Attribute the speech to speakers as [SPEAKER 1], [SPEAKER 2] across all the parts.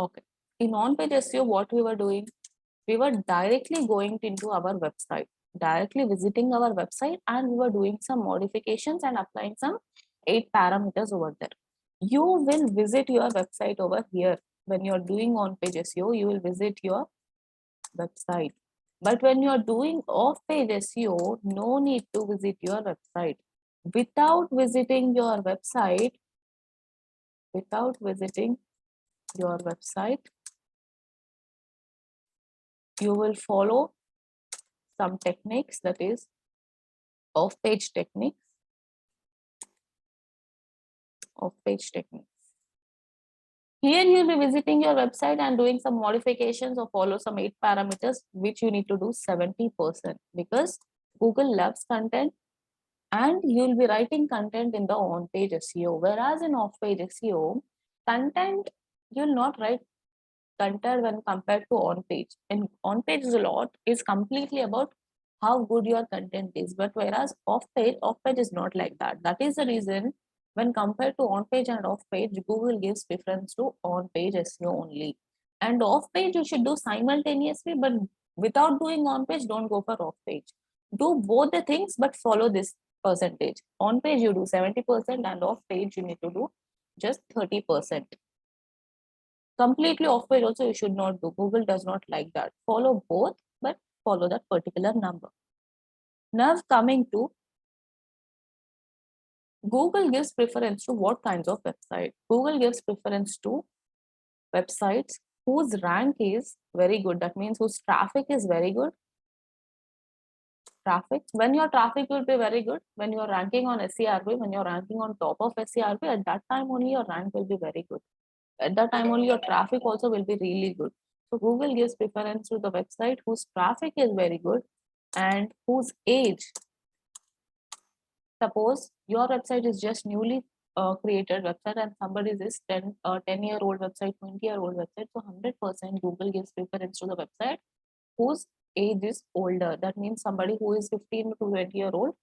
[SPEAKER 1] Okay. In on-page SEO, what we were doing, we were directly going into our website, directly visiting our website, and we were doing some modifications and applying some 8 parameters over there. You will visit your website over here. When you're doing on-page SEO, you will visit your website. But when you're doing off-page SEO, no need to visit your website. Without visiting your website, you will follow some techniques, that is off-page techniques. Here you'll be visiting your website and doing some modifications or follow some 8 parameters, which you need to do 70%, because Google loves content and you'll be writing content in the on-page SEO. Whereas in off-page SEO, content, you'll not write content when compared to on-page. In on-page is completely about how good your content is, but whereas off-page is not like that. That is the reason when compared to on-page and off-page, Google gives preference to on-page SEO only. And off-page you should do simultaneously, but without doing on-page, don't go for off-page. Do both the things, but follow this percentage. On-page you do 70% and off-page you need to do just 30%. Completely off-page also you should not do. Google does not like that. Follow both, but follow that particular number. Now coming to Google gives preference to what kinds of websites? Google gives preference to websites whose rank is very good. That means whose traffic is very good. When your traffic will be very good, when you're ranking on SERP, when you're ranking on top of SERP, at that time only your rank will be very good. At that time only your traffic also will be really good. So Google gives preference to the website whose traffic is very good and whose age. Suppose your website is just newly created website and somebody's is 10-year-old website, 20-year-old website. So 100% Google gives preference to the website whose age is older. That means somebody who is 15 to 20-year-old,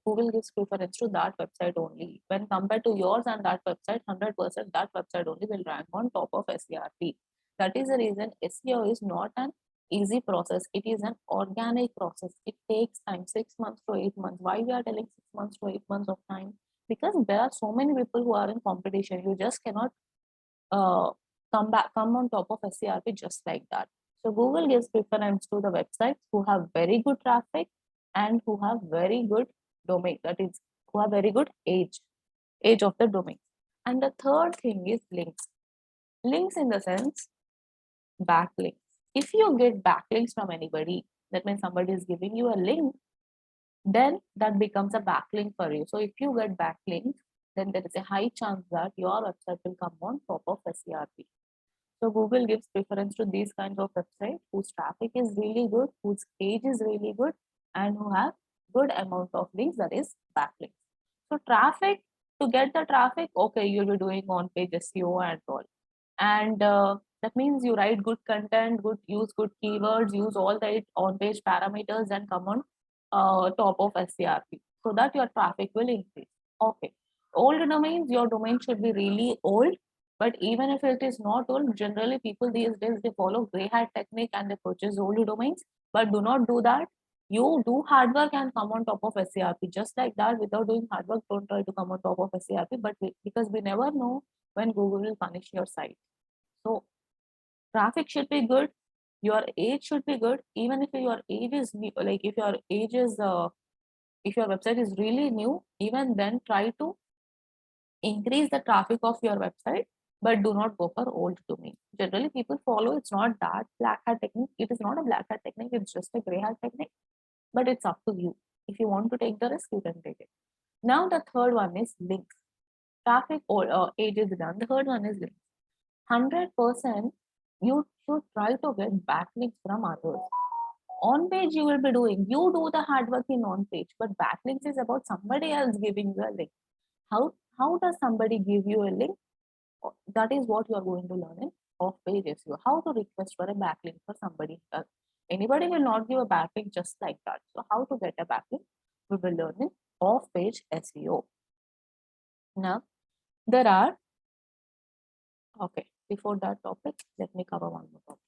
[SPEAKER 1] Google gives preference to that website only. When compared to yours and that website, 100% that website only will rank on top of SERP. That is the reason SEO is not an easy process. It is an organic process. It takes time, 6 months to 8 months. Why we are telling 6 months to 8 months of time? Because there are so many people who are in competition. You just cannot come on top of SERP just like that. So Google gives preference to the websites who have very good traffic and who have very good domain, that is, who have very good age of the domain. And the third thing is links. Links in the sense backlinks. If you get backlinks from anybody, that means somebody is giving you a link, then that becomes a backlink for you. So if you get backlinks, then there is a high chance that your website will come on top of SERP. So Google gives preference to these kinds of websites whose traffic is really good, whose age is really good, and who have good amount of links, that is backlinks. So traffic, to get the traffic, okay, you'll be doing on-page SEO and all. And that means you write good content, use good keywords, use all the on-page parameters and come on top of SERP so that your traffic will increase. Okay. Old domains, your domain should be really old. But even if it is not old, generally people these days, they follow gray hat technique and they purchase old domains. But do not do that. You do hard work and come on top of SERP. Just like that, without doing hard work, don't try to come on top of SERP. But because we never know when Google will punish your site. So traffic should be good. Your age should be good. Even if your age is new, like if your age is, if your website is really new, even then try to increase the traffic of your website, but do not go for old domain. Generally, people follow, it's not that black hat technique. It is not a black hat technique, it's just a gray hat technique. But it's up to you. If you want to take the risk, you can take it. Now the third one is links. Traffic or age is done. The third one is links. 100% you should try to get backlinks from others. On page you will be doing, you do the hard work in on page, but backlinks is about somebody else giving you a link. How does somebody give you a link? That is what you are going to learn in off page SEO. How to request for a backlink for somebody else. Anybody will not give a backlink just like that. So how to get a backlink? We will learn in off page SEO. Now there are, okay, before that topic, let me cover one more topic.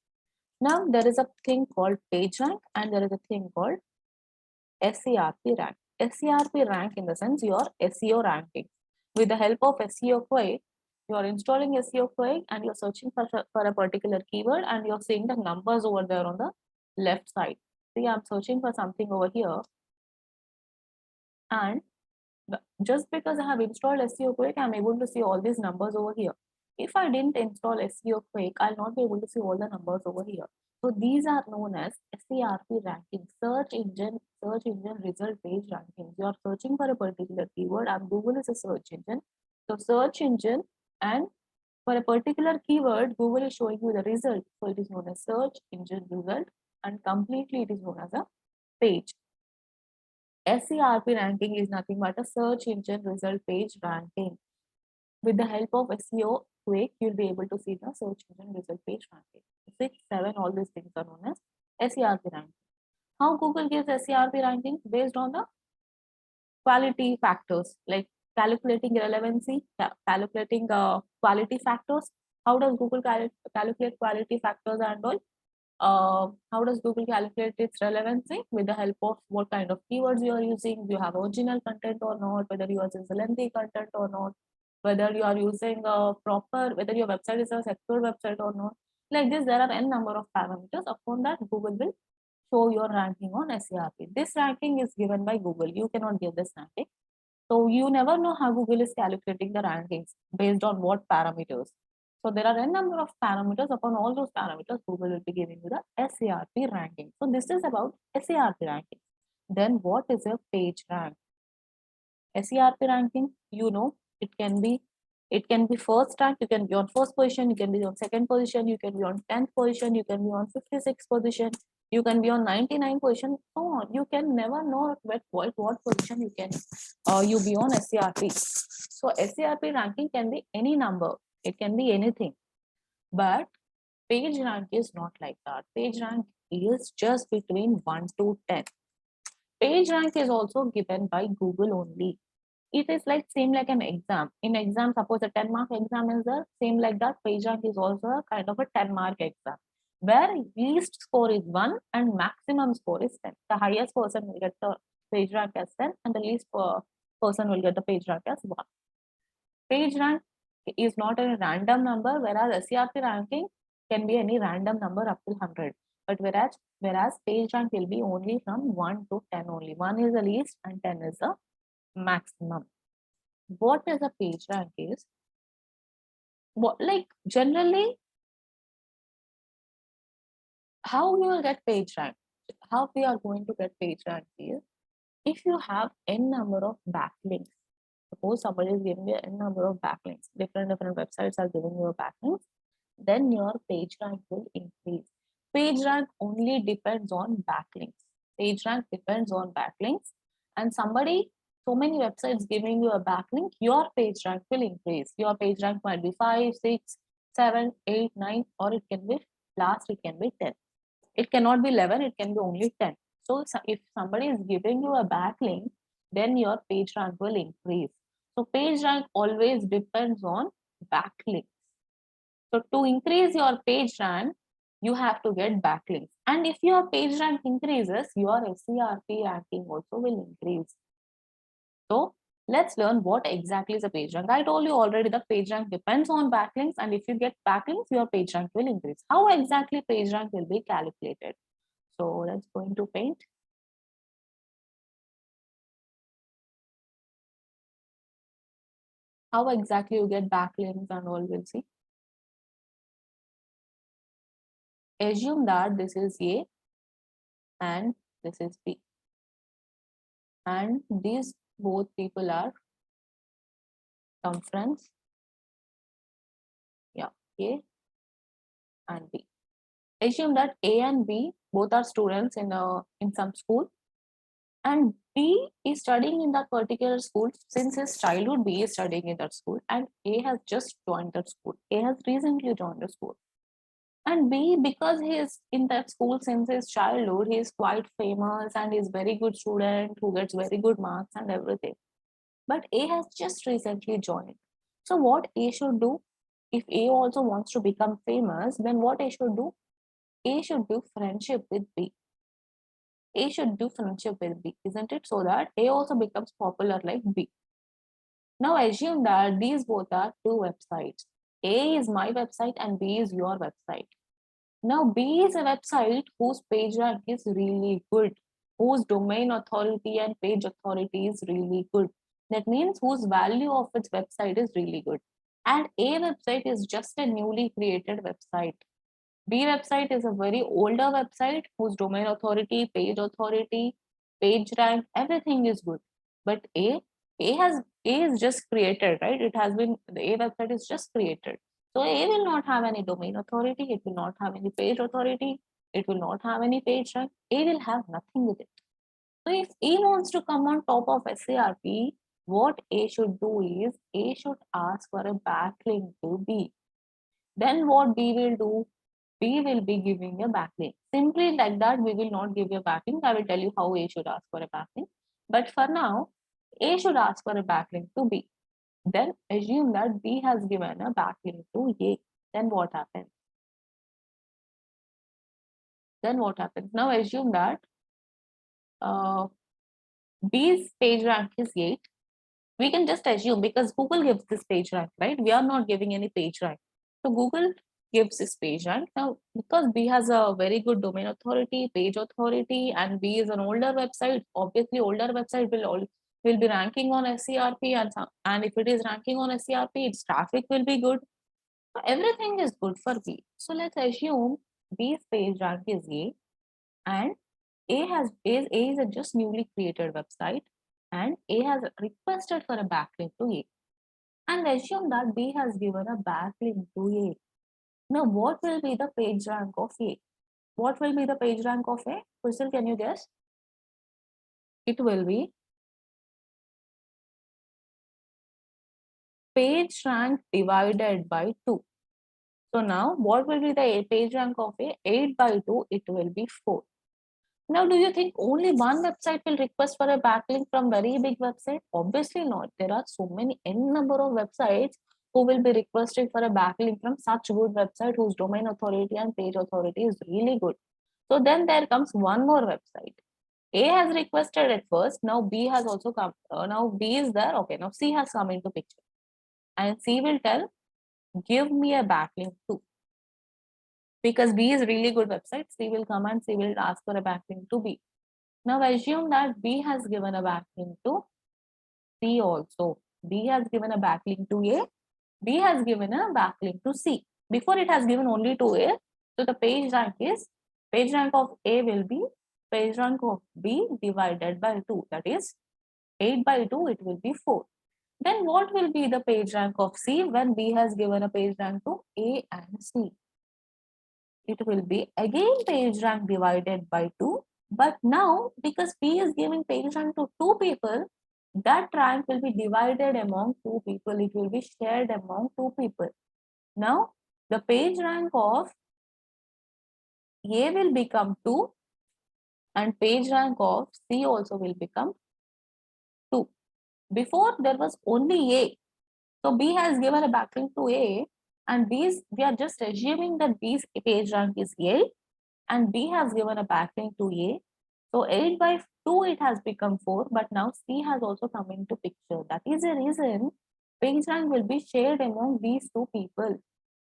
[SPEAKER 1] Now, there is a thing called PageRank and there is a thing called SERP rank. SERP rank in the sense your SEO ranking. With the help of SEO Quake, you are installing SEO Quake and you're searching for a particular keyword and you're seeing the numbers over there on the left side. See, I'm searching for something over here, and just because I have installed SEO Quake, I'm able to see all these numbers over here. If I didn't install SEO Quake, I'll not be able to see all the numbers over here. So these are known as SERP rankings, search engine result page rankings. You are searching for a particular keyword and Google is a search engine. So search engine, and for a particular keyword, Google is showing you the result. So it is known as search engine result, and completely it is known as a page. SERP ranking is nothing but a search engine result page ranking. With the help of SEO Quake, you'll be able to see the search engine result page ranking. 6, 7, all these things are known as SERP ranking. How Google gives SERP ranking? Based on the quality factors, like calculating relevancy, calculating quality factors. How does Google calculate quality factors and all? How does Google calculate its relevancy? With the help of what kind of keywords you are using, do you have original content or not, whether you are using lengthy content or not, whether you are using whether your website is a secure website or not. Like this, there are n number of parameters. Upon that, Google will show your ranking on SERP. This ranking is given by Google. You cannot give this ranking. So you never know how Google is calculating the rankings based on what parameters. So there are a number of parameters. Upon all those parameters, Google will be giving you the SERP ranking. So this is about SERP ranking. Then what is a page rank? SERP ranking, you know, it can be first rank, you can be on first position, you can be on second position, you can be on 10th position, you can be on 56th position, you can be on 99th position, so on. You can never know what position you can you be on SERP. So SERP ranking can be any number, it can be anything. But page rank is not like that. Page rank is just between 1 to 10. Page rank is also given by Google only. It is like same like an exam. In exam, suppose a 10-mark exam is there, same like that, page rank is also a kind of a 10-mark exam, where least score is 1 and maximum score is 10. The highest person will get the page rank as 10 and the least person will get the page rank as 1. Page rank is not a random number, whereas SERP ranking can be any random number up to 100. But whereas page rank will be only from 1 to 10 only. 1 is the least and 10 is the maximum. What is a page rank is, like generally, how you will get page rank, how we are going to get page rank is, if you have n number of backlinks. Suppose somebody is giving you n number of backlinks, different websites are giving you a backlinks, then your page rank will increase. Page rank only depends on backlinks. Page rank depends on backlinks, and so many websites giving you a backlink, your page rank will increase. Your page rank might be 5, 6, 7, 8, 9, or it can be 10. It cannot be 11, it can be only 10. So if somebody is giving you a backlink, then your page rank will increase. So page rank always depends on backlinks. So to increase your page rank, you have to get backlinks. And if your page rank increases, your SERP ranking also will increase. So let's learn what exactly is a page rank. I told you already that page rank depends on backlinks, and if you get backlinks, your page rank will increase. How exactly page rank will be calculated? So let's go into Paint. How exactly you get backlinks and all, we'll see. Assume that this is A and this is B. And these both people are some friends. Yeah, A and B. Assume that A and B both are students in some school, and B is studying in that particular school since his childhood. B is studying in that school, and A has just joined that school. A has recently joined the school. And B, because he is in that school since his childhood, he is quite famous and is very good student who gets very good marks and everything. But A has just recently joined. So what A should do? if A also wants to become famous, then what A should do? A should do friendship with B. A should do friendship with B, isn't it? So that A also becomes popular like B. Now assume that these both are two websites. A is my website and B is your website. Now B is a website whose page rank is really good, whose domain authority and page authority is really good. That means whose value of its website is really good. And A website is just a newly created website. B website is a very older website whose domain authority, page rank, everything is good. But A is just created, right? It has been, the A website is just created. So A will not have any domain authority, it will not have any page authority, it will not have any page rank. A will have nothing with it. So if A wants to come on top of SARP, what A should do is A should ask for a backlink to B. Then what B will do? B will be giving a backlink. Simply like that, we will not give you a backlink. I will tell you how A should ask for a backlink. But for now, A should ask for a backlink to B. Then assume that B has given a backlink to A. Then what happens? Now assume that B's page rank is 8. We can just assume because Google gives this page rank, right? We are not giving any page rank. So Google gives this page rank. Now, because B has a very good domain authority, page authority, and B is an older website, obviously older website will be ranking on SERP, and if it is ranking on SERP, its traffic will be good. So everything is good for B. So let's assume B's page rank is A, and A is a just newly created website, and A has requested for a backlink to A. And assume that B has given a backlink to A. Now, what will be the page rank of A? What will be the page rank of A? Crystal, can you guess? It will be page rank divided by 2. So now, what will be the page rank of A? 8 by 2, it will be 4. Now, do you think only one website will request for a backlink from very big website? Obviously not. There are so many n number of websites who will be requesting for a backlink from such good website whose domain authority and page authority is really good. So then there comes one more website. A has requested at first. Now B has also come. Now B is there. Okay. Now C has come into picture, and C will tell, "Give me a backlink too." Because B is really good website, C will come and C will ask for a backlink to B. Now assume that B has given a backlink to C also. B has given a backlink to A. B has given a backlink to C. Before it has given only to A. So the page rank of A will be page rank of B divided by 2. That is 8 by 2, it will be 4. Then what will be the page rank of C when B has given a page rank to A and C? It will be again page rank divided by 2. But now, because P is giving page rank to 2 people, that rank will be divided among 2 people. It will be shared among 2 people. Now, the page rank of A will become 2 and page rank of C also will become 2. Before, there was only A. So, B has given a backlink to A, and we are just assuming that B's page rank is A, and B has given a backlink to A. So 8 by 2, it has become 4, but now C has also come into picture. That is the reason page rank will be shared among these two people.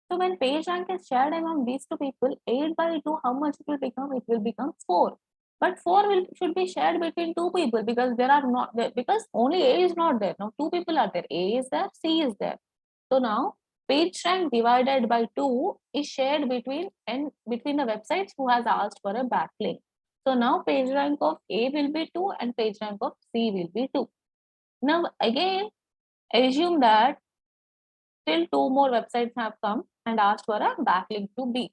[SPEAKER 1] So when page rank is shared among these two people, 8 by 2, how much it will become? It will become 4. But 4 should be shared between two people because there are not there, because only A is not there. Now two people are there. A is there, C is there. So now page rank divided by 2 is shared between the websites who has asked for a backlink. So now page rank of A will be 2 and page rank of C will be 2. Now again, assume that still 2 more websites have come and asked for a backlink to B.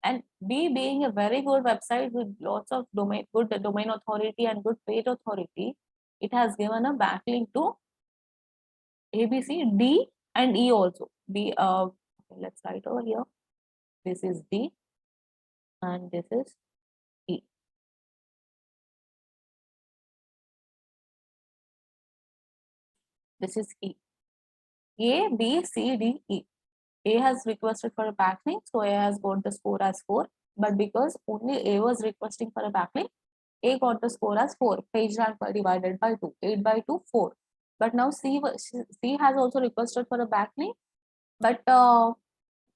[SPEAKER 1] And B being a very good website with lots of good domain authority and good page authority, it has given a backlink to A, B, C, D, and E also. Let's write over here. This is D, and this is E. This is E. A, B, C, D, E. A has requested for a backlink, so A has got the score as 4. But because only A was requesting for a backlink, A got the score as 4. Page rank divided by 2. 8 by 2, 4. But now C has also requested for a backlink. But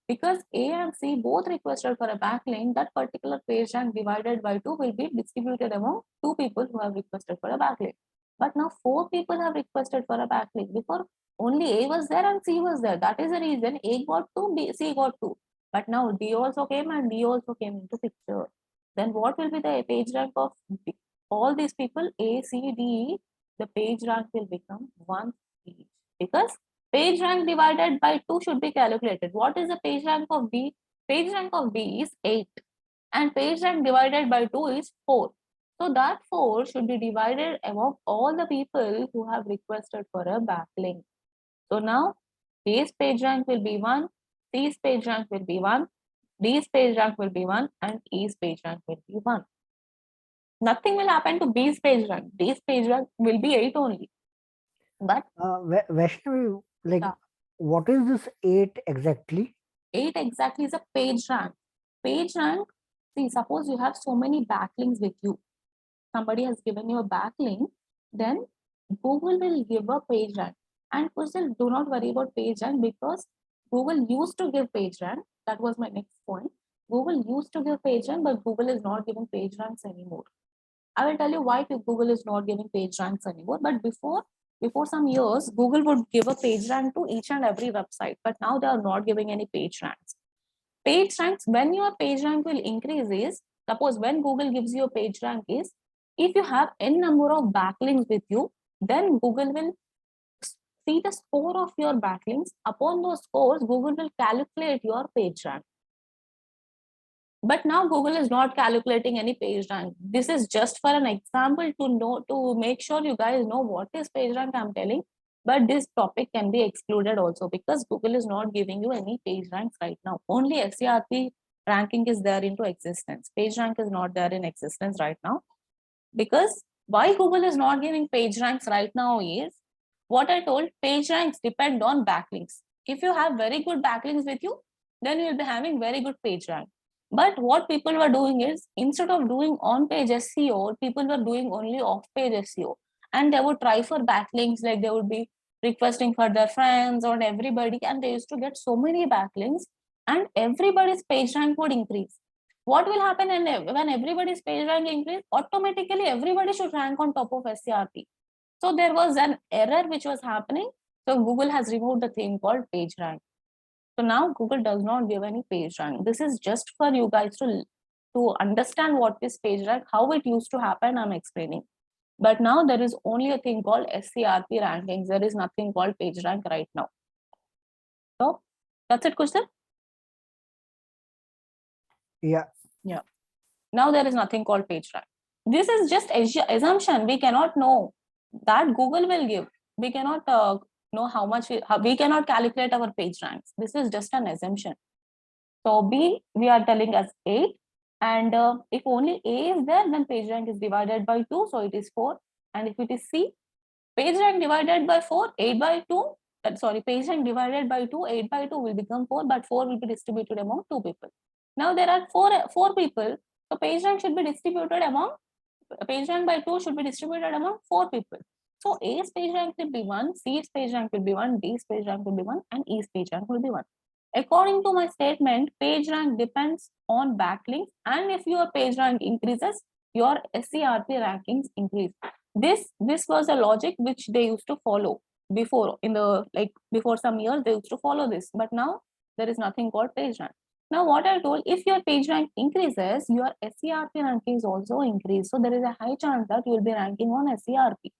[SPEAKER 1] because A and C both requested for a backlink, that particular page rank divided by 2 will be distributed among 2 people who have requested for a backlink. But now 4 people have requested for a backlink. Before, only A was there and C was there. That is the reason A got 2, C got 2. But now D also came and D also came into picture. Then what will be the page rank of all these people? A, C, D, E. The page rank will become 1 each. Because page rank divided by 2 should be calculated. What is the page rank of B? Page rank of B is 8 and page rank divided by 2 is 4. So that 4 should be divided among all the people who have requested for a backlink. So now A's page rank will be 1, C's page rank will be 1, D's page rank will be 1 and E's page rank will be 1. Nothing will happen to B's page rank. D's page rank will be 8 only. But
[SPEAKER 2] Vaishnavi, like,
[SPEAKER 1] yeah,
[SPEAKER 2] what is this 8 exactly?
[SPEAKER 1] 8 exactly is a page rank. Page rank, see, suppose you have so many backlinks with you. Somebody has given you a backlink, then Google will give a page rank. And still, do not worry about page rank because Google used to give page rank. That was my next point. Google used to give page rank, but Google is not giving page ranks anymore. I will tell you why Google is not giving page ranks anymore. But before some years, Google would give a page rank to each and every website, but now they are not giving any page ranks. Page ranks, when your page rank will increase is, suppose when Google gives you a page rank is, if you have n number of backlinks with you, then Google will see the score of your backlinks. Upon those scores, Google will calculate your page rank. But now Google is not calculating any page rank. This is just for an example to make sure you guys know what is page rank I'm telling. But this topic can be excluded also because Google is not giving you any page ranks right now. Only SERP ranking is there into existence. Page rank is not there in existence right now. Because why Google is not giving page ranks right now is, what I told, page ranks depend on backlinks. If you have very good backlinks with you, then you'll be having very good page rank. But what people were doing is, instead of doing on-page SEO, people were doing only off-page SEO. And they would try for backlinks, like they would be requesting for their friends or everybody, and they used to get so many backlinks, and everybody's page rank would increase. What will happen when everybody's page rank increase? Automatically, everybody should rank on top of SERP. So there was an error which was happening. So Google has removed the thing called page rank. So now Google does not give any page rank. This is just for you guys to understand what is page rank, how it used to happen. I'm explaining. But now there is only a thing called SERP rankings. There is nothing called page rank right now. So that's it, question.
[SPEAKER 2] Yeah.
[SPEAKER 1] Yeah. Now there is nothing called page rank. This is just assumption. We cannot know that Google will give. We cannot know how much we cannot calculate our page ranks. This is just an assumption. So B, we are telling as 8. And if only A is there, then page rank is divided by 2. So it is 4. And if it is C, page rank divided by 4, 8 by 2. Sorry, page rank divided by 2, 8 by 2 will become 4. But 4 will be distributed among 2 people. Now there are four people. So page rank should be distributed among, page rank by 2 should be distributed among 4 people. So A's page rank will be 1, C's page rank will be 1, D's page rank will be 1, and E's page rank will be 1. According to my statement, page rank depends on backlinks, and if your page rank increases, your SERP rankings increase. This was a logic which they used to follow before, before some years they used to follow this, but now there is nothing called page rank. Now what I told, if your page rank increases, your SERP rankings also increase. So there is a high chance that you will be ranking on SERP.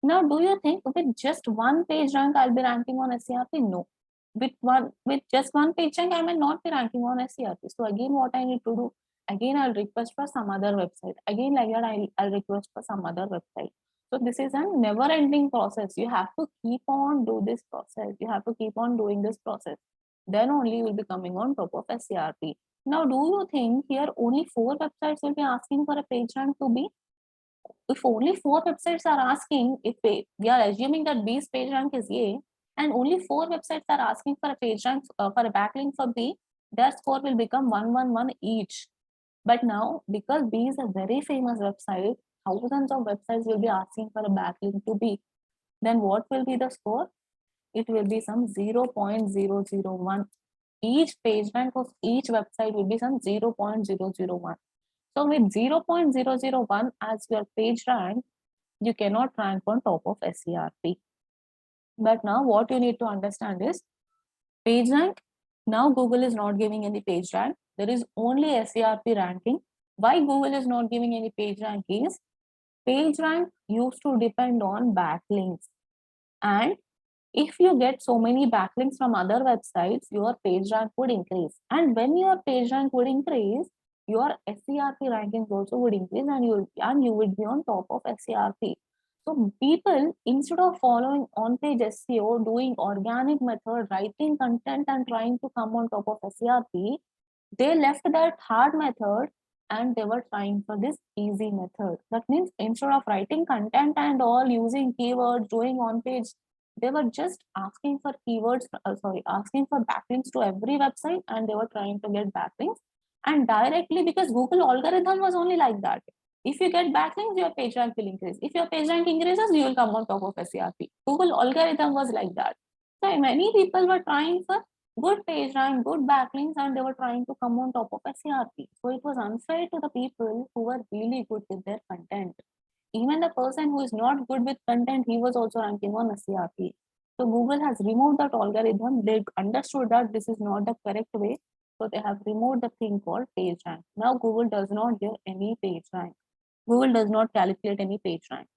[SPEAKER 1] Now, do you think with just one page rank I'll be ranking on SERP? No. With just one page rank, I may not be ranking on SERP. So again, what I need to do? Again, I'll request for some other website. Again, like that, I'll request for some other website. So this is a never-ending process. You have to keep on do this process. You have to keep on doing this process. Then only you will be coming on top of SERP. Now, do you think here only 4 websites will be asking for a page rank to be? If only 4 websites are asking, if we are assuming that B's page rank is A, and only 4 websites are asking for a page rank for a backlink for B, their score will become 111 each. But now, because B is a very famous website, thousands of websites will be asking for a backlink to B. Then what will be the score? It will be some 0.001. Each page rank of each website will be some 0.001. So with 0.001 as your page rank, you cannot rank on top of SERP. But now what you need to understand is page rank. Now Google is not giving any page rank. There is only SERP ranking. Why Google is not giving any page rank is page rank used to depend on backlinks. And if you get so many backlinks from other websites, your page rank would increase. And when your page rank would increase, your SERP rankings also would increase, and you would be on top of SERP. So people, instead of following on-page SEO, doing organic method, writing content and trying to come on top of SERP, they left that hard method and they were trying for this easy method. That means instead of writing content and all, using keywords, doing on-page, they were just asking for keywords, asking for backlinks to every website, and they were trying to get backlinks. And directly, because Google algorithm was only like that. If you get backlinks, your page rank will increase. If your page rank increases, you will come on top of SERP. Google algorithm was like that. So many people were trying for good page rank, good backlinks, and they were trying to come on top of SERP. So it was unfair to the people who were really good with their content. Even the person who is not good with content, he was also ranking on SERP. So Google has removed that algorithm. They understood that this is not the correct way. So they have removed the thing called page rank. Now Google does not give any page rank. Google does not calculate any page rank.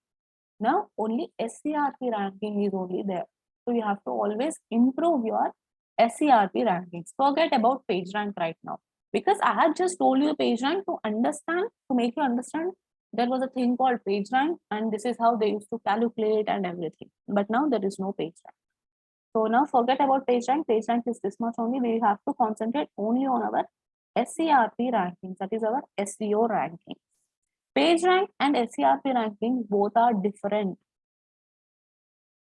[SPEAKER 1] Now only SERP ranking is only there. So you have to always improve your SERP rankings. Forget about page rank right now. Because I had just told you page rank to understand, to make you understand there was a thing called page rank, and this is how they used to calculate and everything. But now there is no page rank. So now forget about page rank. Page rank is this much only. We have to concentrate only on our SERP rankings. That is our SEO ranking. Page rank and SERP ranking both are different.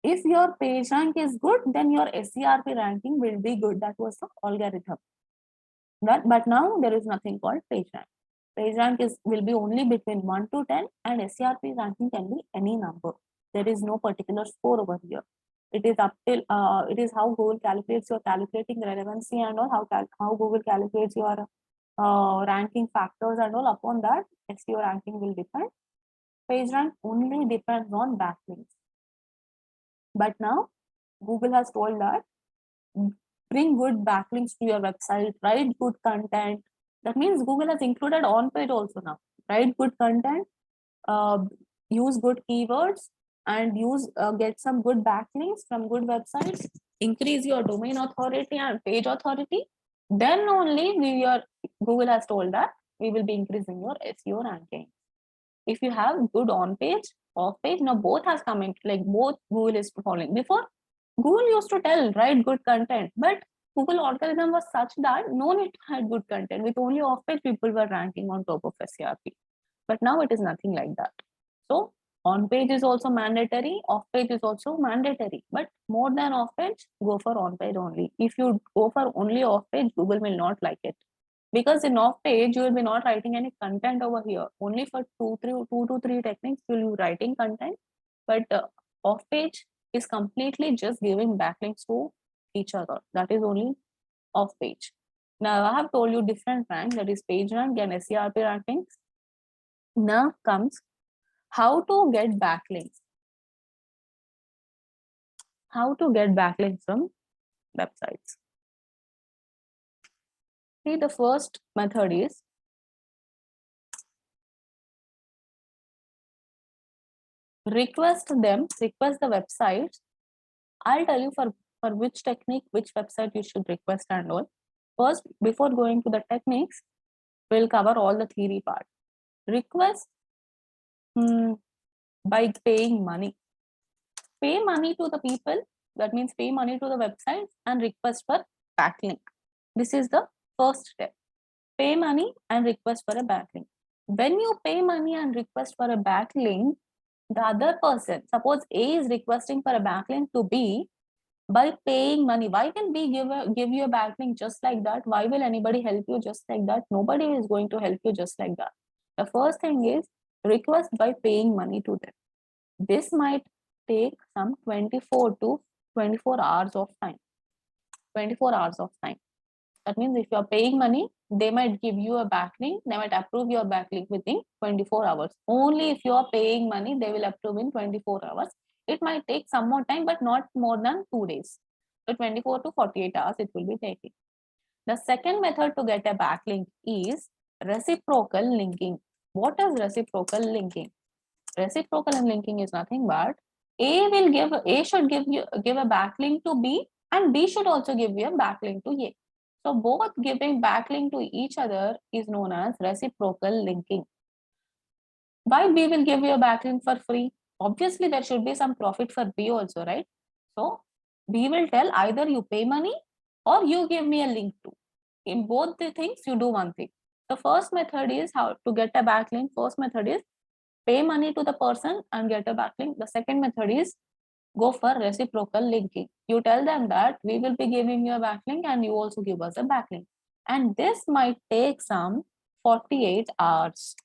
[SPEAKER 1] If your page rank is good, then your SERP ranking will be good. That was the algorithm. But now there is nothing called page rank. Page rank will be only between 1 to 10, and SERP ranking can be any number. There is no particular score over here. It is up till it is how Google calculates your calculating relevancy and all, how Google calculates your ranking factors and all. Upon that, SEO ranking will depend. Page rank only depends on backlinks. But now Google has told that bring good backlinks to your website, write good content. That means Google has included on-page also now. Write good content, use good keywords, and get some good backlinks from good websites. Increase your domain authority and page authority. Then only Google has told that we will be increasing your SEO ranking. If you have good on-page, off-page, now both has come in, like both Google is following. Before, Google used to tell, write good content, but Google algorithm was such that no need to have good content. With only off-page, people were ranking on top of SERP. But now it is nothing like that. So on-page is also mandatory, off-page is also mandatory. But more than off-page, go for on-page only. If you go for only off-page, Google will not like it. Because in off-page, you will be not writing any content over here. Only for two to three techniques will you writing content. But off-page is completely just giving backlinks to each other. That is only off-page. Now I have told you different rank, that is page rank and SERP rankings. Now comes how to get backlinks. How to get backlinks from websites. See, the first method is request the websites. I'll tell you for which technique, which website you should request and all. First, before going to the techniques, we'll cover all the theory part. Request by paying money. Pay money to the people, that means pay money to the websites and request for backlink. This is the first step. Pay money and request for a backlink. When you pay money and request for a backlink, the other person, suppose A is requesting for a backlink to B, by paying money. Why will we give you a backlink just like that? Why will anybody help you just like that? Nobody is going to help you just like that. The first thing is request by paying money to them. This might take some 24 to 24 hours of time. 24 hours of time. That means if you are paying money, they might give you a backlink. They might approve your backlink within 24 hours. Only if you are paying money, they will approve in 24 hours. It might take some more time, but not more than 2 days. So 24 to 48 hours it will be taking. The second method to get a backlink is reciprocal linking. What is reciprocal linking? Reciprocal linking is nothing but A should give a backlink to B, and B should also give you a backlink to A. So both giving backlink to each other is known as reciprocal linking. Why B will give you a backlink for free? Obviously, there should be some profit for B also, right? So B will tell either you pay money or you give me a link to. In both the things, you do one thing. The first method is how to get a backlink. First method is pay money to the person and get a backlink. The second method is go for reciprocal linking. You tell them that we will be giving you a backlink and you also give us a backlink. And this might take some 48 hours.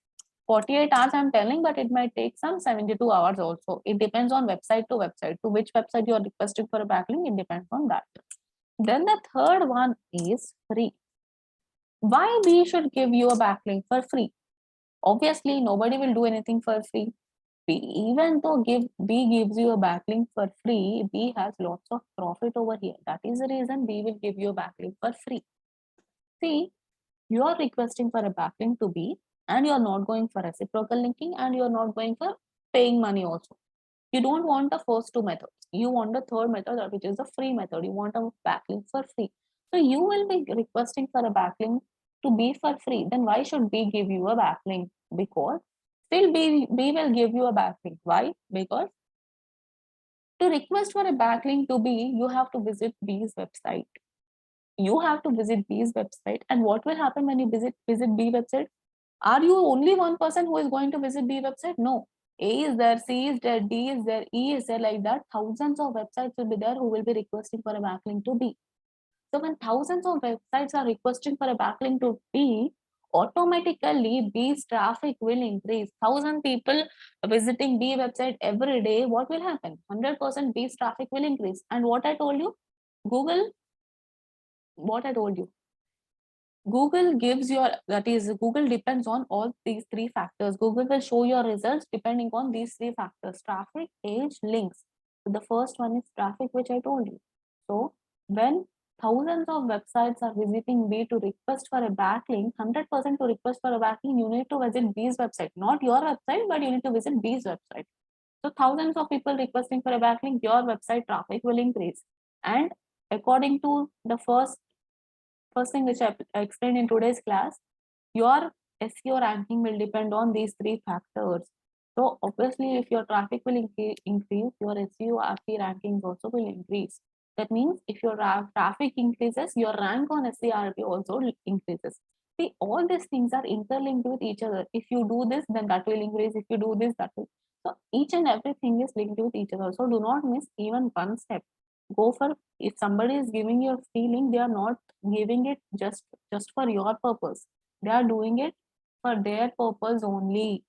[SPEAKER 1] 48 hours I'm telling, but it might take some 72 hours also. It depends on website to website. To which website you are requesting for a backlink, it depends on that. Then the third one is free. Why we should give you a backlink for free? Obviously, nobody will do anything for free. Even though B gives you a backlink for free, B has lots of profit over here. That is the reason B will give you a backlink for free. See, you are requesting for a backlink to B, and you are not going for reciprocal linking, and you are not going for paying money also. You don't want the first two methods. You want the third method, which is the free method. You want a backlink for free. So you will be requesting for a backlink to B for free. Then why should B give you a backlink? Because still B will give you a backlink. Why? Because to request for a backlink to B, you have to visit B's website. You have to visit B's website. And what will happen when you visit B website? Are you only one person who is going to visit B website? No. A is there, C is there, D is there, E is there, like that. Thousands of websites will be there who will be requesting for a backlink to B. So when thousands of websites are requesting for a backlink to B, automatically B's traffic will increase. 1,000 people visiting B website every day, what will happen? 100% B's traffic will increase. And what I told you, what I told you, Google gives your, that is, Google depends on all these three factors. Google will show your results depending on these three factors: traffic, age, links. So the first one is traffic, which I told you. So when thousands of websites are visiting B to request for a backlink, 100% to request for a backlink, you need to visit B's website, not your website, but you need to visit B's website. So thousands of people requesting for a backlink, your website traffic will increase. And according to the first thing which I explained in today's class, your SEO ranking will depend on these three factors. So obviously, if your traffic will increase, your SEO RP rankings also will increase. That means if your traffic increases, your rank on SERP also increases. See, all these things are interlinked with each other. If you do this, then that will increase. If you do this, that will. So each and everything is linked with each other. So do not miss even one step. Go for, if somebody is giving you a feeling, they are not giving it just for your purpose. They are doing it for their purpose only.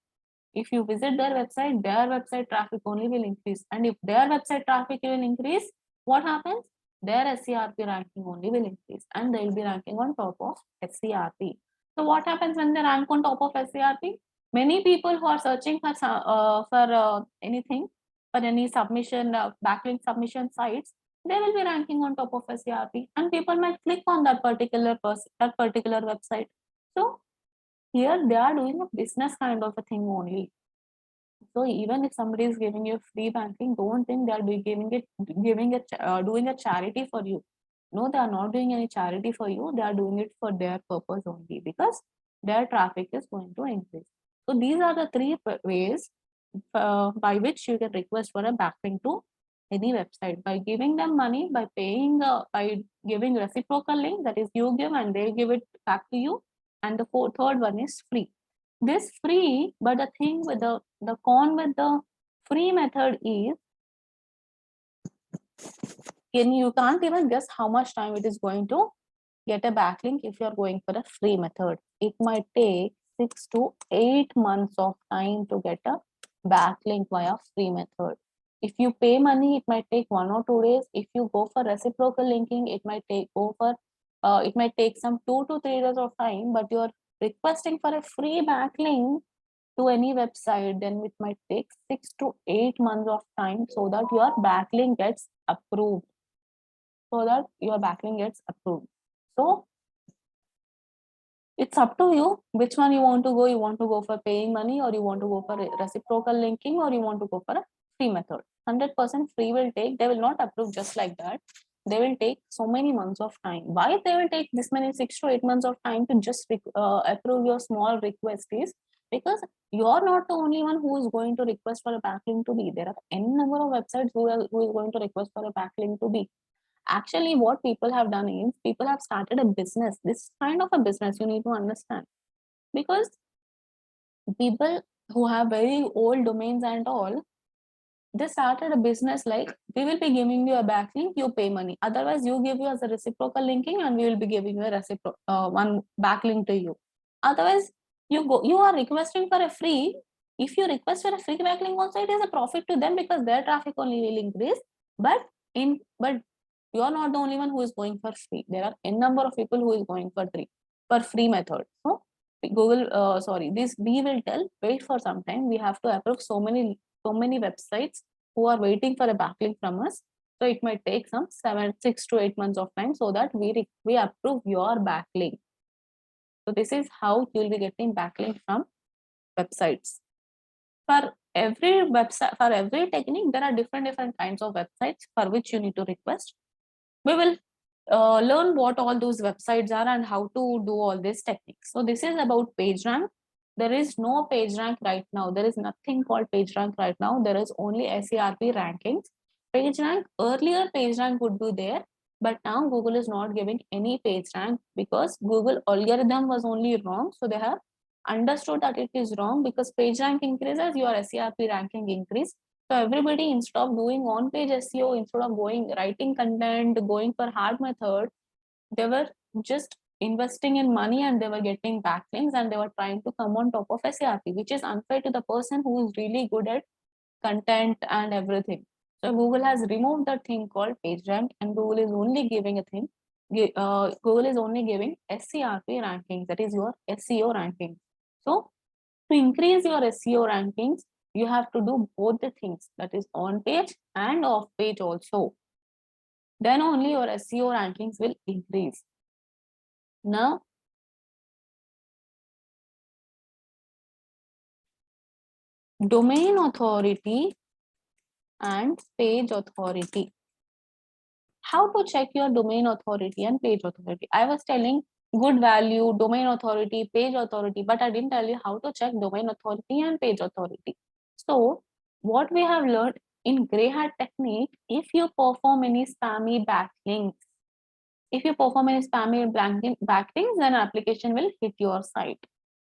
[SPEAKER 1] If you visit their website traffic only will increase. And if their website traffic will increase, what happens? Their SCRP ranking only will increase, and they will be ranking on top of SCRP. So what happens when they rank on top of SCRP? Many people who are searching for anything, for any submission, backlink submission sites, they will be ranking on top of SCRP, and people might click on that particular website. So here they are doing a business kind of a thing only. So even if somebody is giving you free banking, don't think they are doing a charity for you. No, they are not doing any charity for you. They are doing it for their purpose only, because their traffic is going to increase. So these are the three ways by which you can request for a backlink to any website: by giving them money, by paying, by giving reciprocal link, that is you give and they give it back to you, and the third one is free. This free, but the thing with the con with the free method is you can't even guess how much time it is going to get a backlink if you're going for a free method. It might take 6 to 8 months of time to get a backlink via free method. If you pay money, it might take 1 or 2 days. If you go for reciprocal linking, it might take some 2 to 3 days of time, but you're requesting for a free backlink to any website, then it might take 6 to 8 months of time so that your backlink gets approved. So it's up to you which one you want to go. You want to go for paying money, or you want to go for reciprocal linking, or you want to go for a free method. 100% free will take, they will not approve just like that. They will take so many months of time. Why they will take this many 6 to 8 months of time to just approve your small request is because you're not the only one who is going to request for a backlink to be. There are n number of websites who is going to request for a backlink to be. Actually, what people have done is people have started a business. This kind of a business you need to understand, because people who have very old domains and all, they started a business like, we will be giving you a backlink, you pay money. Otherwise, you give you as a reciprocal linking, and we will be giving you a one backlink to you. Otherwise, you are requesting for a free. If you request for a free backlink also, it is a profit to them because their traffic only will increase. But you are not the only one who is going for free. There are n number of people who is going for free method. So this we will tell, wait for some time. We have to approve so many websites who are waiting for a backlink from us. So it might take some 6 to 8 months of time so that we approve your backlink. So this is how you'll be getting backlink from websites. For every website, for every technique, there are different kinds of websites for which you need to request. We will learn what all those websites are and how to do all these techniques. So this is about PageRank. There is no PageRank right now. There is nothing called PageRank right now. There is only SERP rankings. PageRank, earlier PageRank would be there, but now Google is not giving any PageRank because Google algorithm was only wrong. So they have understood that it is wrong, because PageRank increases, your SERP ranking increase. So everybody, instead of doing on-page SEO, instead of writing content, going for hard method, they were just investing in money and they were getting backlinks and they were trying to come on top of SERP, which is unfair to the person who is really good at content and everything. So Google has removed the thing called PageRank, and Google is only giving Google is only giving SERP rankings, that is your SEO ranking. So to increase your SEO rankings, you have to do both the things, that is on page and off page also. Then only your SEO rankings will increase. Now, domain authority and page authority. How to check your domain authority and page authority? I was telling good value, domain authority, page authority, but I didn't tell you how to check domain authority and page authority. So what we have learned in gray hat technique, if you perform any spammy backlinks, then application will hit your site.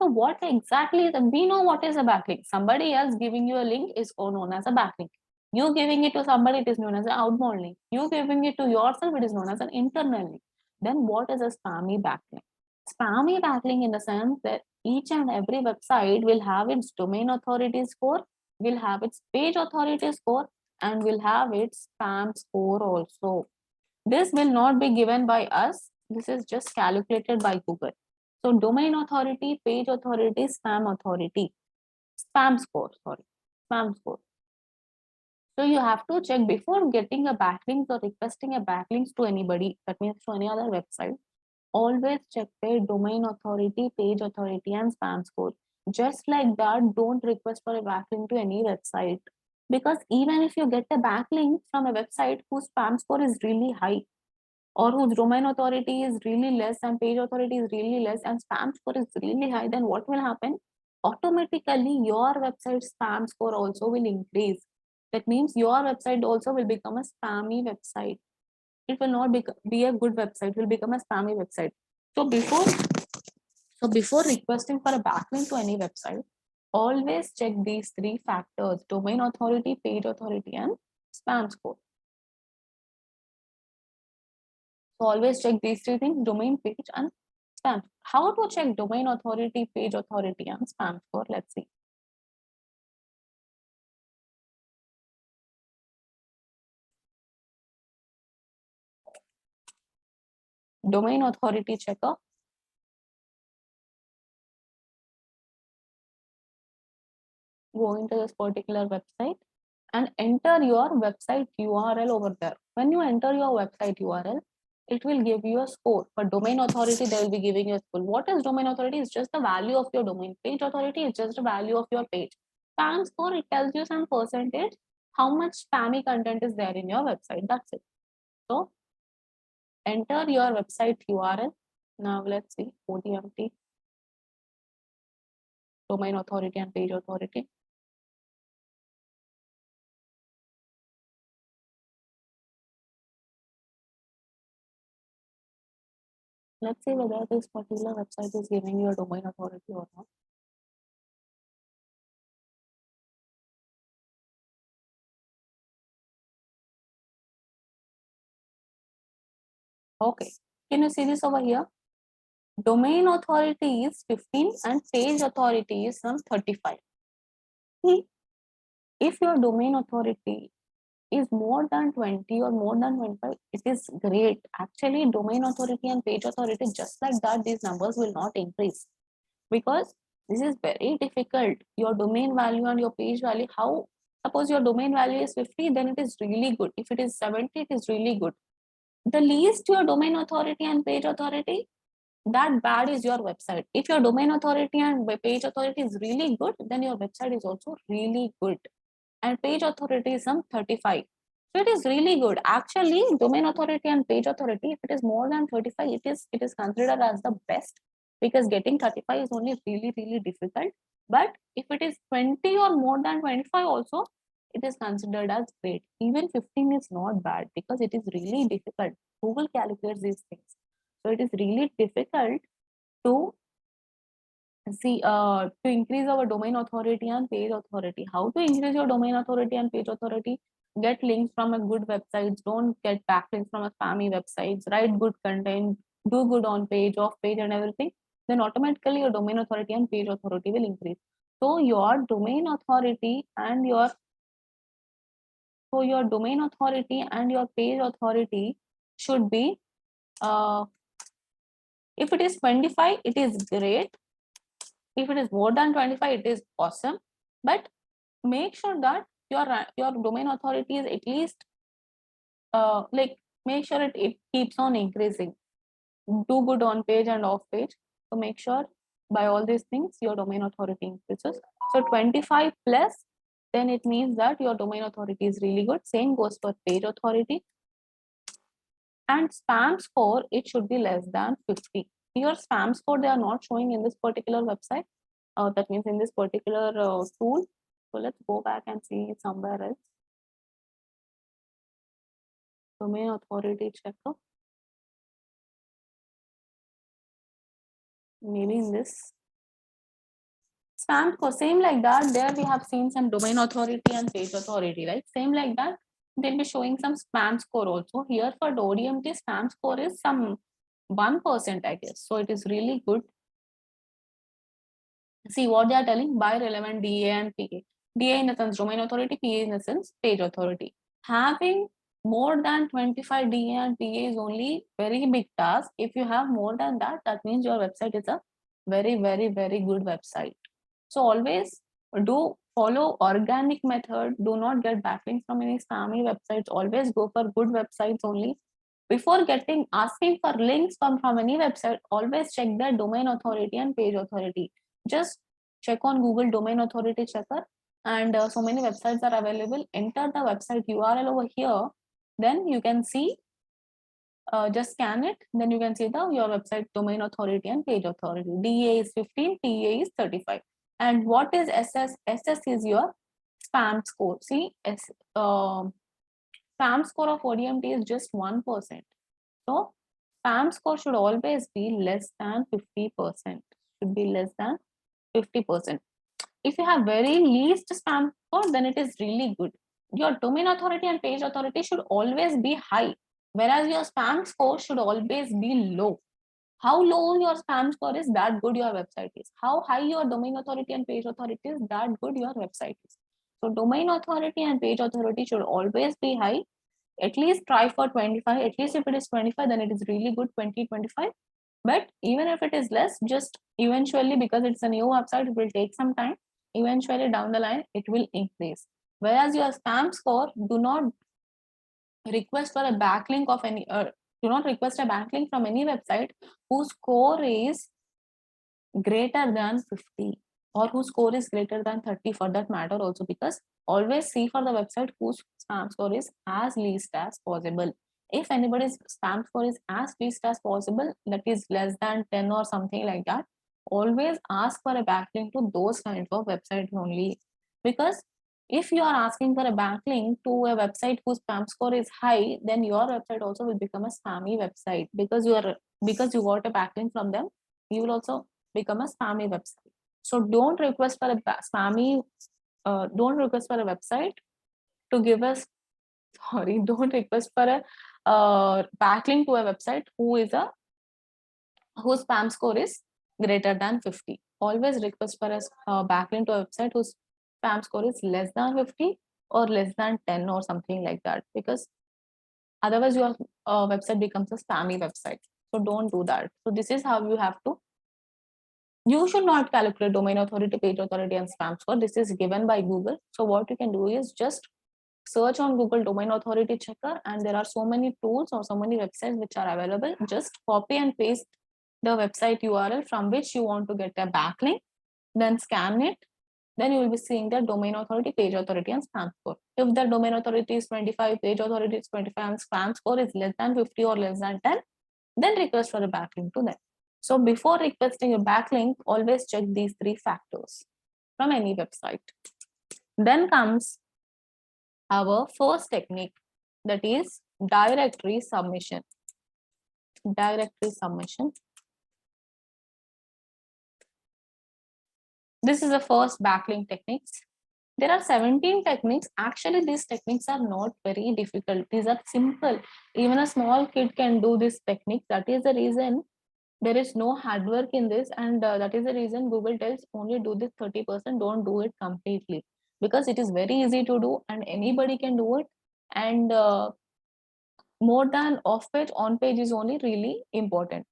[SPEAKER 1] So what exactly is, we know what is a backlink. Somebody else giving you a link is known as a backlink. You giving it to somebody, it is known as an outbound link. You giving it to yourself, it is known as an internal link. Then what is a spammy backlink? Spammy backlink in the sense that each and every website will have its domain authority score, will have its page authority score, and will have its spam score also. This will not be given by us. This is just calculated by Google. So domain authority, page authority, spam authority, spam score, sorry, spam score. So you have to check before getting a backlink or requesting a backlinks to anybody, that means to any other website. Always check their domain authority, page authority, and spam score. Just like that, don't request for a backlink to any website. Because even if you get a backlink from a website whose spam score is really high, or whose domain authority is really less and page authority is really less and spam score is really high, then what will happen? Automatically, your website spam score also will increase. That means your website also will become a spammy website. It will not be a good website, it will become a spammy website. So before requesting for a backlink to any website, always check these three factors: domain authority, page authority, and spam score. So always check these three things: domain, page, and spam. How to check domain authority, page authority, and spam score? Let's see. Domain authority checker. Go into this particular website and enter your website URL over there. When you enter your website URL, it will give you a score. For domain authority, they will be giving you a score. What is domain authority? It's just the value of your domain. Page authority is just the value of your page. Spam score, it tells you some percentage, how much spammy content is there in your website. That's it. So enter your website URL. Now let's see, ODMT, domain authority and page authority. Let's see whether this particular website is giving you a domain authority or not. Okay, can you see this over here? Domain authority is 15 and page authority is some 35. See, if your domain authority is more than 20 or more than 25, it is great. Actually, domain authority and page authority, just like that, these numbers will not increase because this is very difficult. Your domain value and your page value, how, suppose your domain value is 50, then it is really good. If it is 70, it is really good. The least your domain authority and page authority, that bad is your website. If your domain authority and page authority is really good, then your website is also really good. And page authority is some 35. So it is really good. Actually, domain authority and page authority, if it is more than 35, it is considered as the best, because getting 35 is only really, really difficult. But if it is 20 or more than 25 also, it is considered as great. Even 15 is not bad because it is really difficult. Google calculates these things. So it is really difficult to see to increase our domain authority and page authority. How to increase your domain authority and page authority? Get links from a good websites. Don't get backlinks from a spammy websites. Write good content. Do good on page, off page, and everything. Then automatically your domain authority and page authority will increase. So your domain authority and your domain authority and your page authority should be, if it is 25, it is great. If it is more than 25, it is awesome. But make sure that your domain authority is at least like, make sure it keeps on increasing. Do good on page and off page. So make sure by all these things your domain authority increases. So 25 plus, then it means that your domain authority is really good. Same goes for page authority. And spam score, it should be less than 50. Your spam score, they are not showing in this particular website. That means in this particular tool. So let's go back and see somewhere else. Domain authority checker. Maybe in this spam score, same like that. There we have seen some domain authority and page authority, right? Same like that. They'll be showing some spam score also. Here for ODMT, spam score is some 1%, I guess. So it is really good. See what they are telling: by relevant DA and PA. DA in the sense domain authority, PA in the sense page authority. Having more than 25 DA and PA is only very big task. If you have more than that, that means your website is a very, very, very good website. So always do follow organic method. Do not get backlinks from any spammy websites. Always go for good websites only. Before asking for links from any website, always check the domain authority and page authority. Just check on Google domain authority checker, and so many websites are available. Enter the website URL over here, then you can see, just scan it, then you can see your website domain authority and page authority. DA is 15, TA is 35. And what is SS? SS is your spam score. See, spam score of ODMT is just 1%. So spam score should always be less than 50%. Should be less than 50%. If you have very least spam score, then it is really good. Your domain authority and page authority should always be high. Whereas your spam score should always be low. How low your spam score is, that good your website is. How high your domain authority and page authority is, that good your website is. So domain authority and page authority should always be high. At least try for 25. At least if it is 25, then it is really good, 20, 25. But even if it is less, just eventually, because it's a new website, it will take some time. Eventually down the line, it will increase. Whereas your spam score, do not request for a backlink of any, do not request a backlink from any website whose score is greater than 50, or whose score is greater than 30 for that matter also, because always see for the website whose spam score is as least as possible. If anybody's spam score is as least as possible, that is less than 10 or something like that, always ask for a backlink to those kinds of websites only. Because if you are asking for a backlink to a website whose spam score is high, then your website also will become a spammy website, because you got a backlink from them, you will also become a spammy website. So don't request for a spammy, don't request for a website to give us, sorry, don't request for a backlink to a website whose spam score is greater than 50. Always request for a backlink to a website whose spam score is less than 50 or less than 10 or something like that, because otherwise your website becomes a spammy website. So don't do that. So this is how you have to, you should not calculate domain authority, page authority, and spam score. This is given by Google. So what you can do is just search on Google domain authority checker, and there are so many tools or so many websites which are available. Just copy and paste the website URL from which you want to get a backlink, then scan it. Then you will be seeing the domain authority, page authority, and spam score. If the domain authority is 25, page authority is 25, and spam score is less than 50 or less than 10, then request for a backlink to them. So before requesting a backlink, always check these three factors from any website. Then comes our first technique, that is directory submission. Directory submission. This is the first backlink techniques. There are 17 techniques. Actually, these techniques are not very difficult. These are simple. Even a small kid can do this technique. That is the reason there is no hard work in this, and that is the reason Google tells only do this 30%, don't do it completely, because it is very easy to do and anybody can do it. And more than off page, on page is only really important.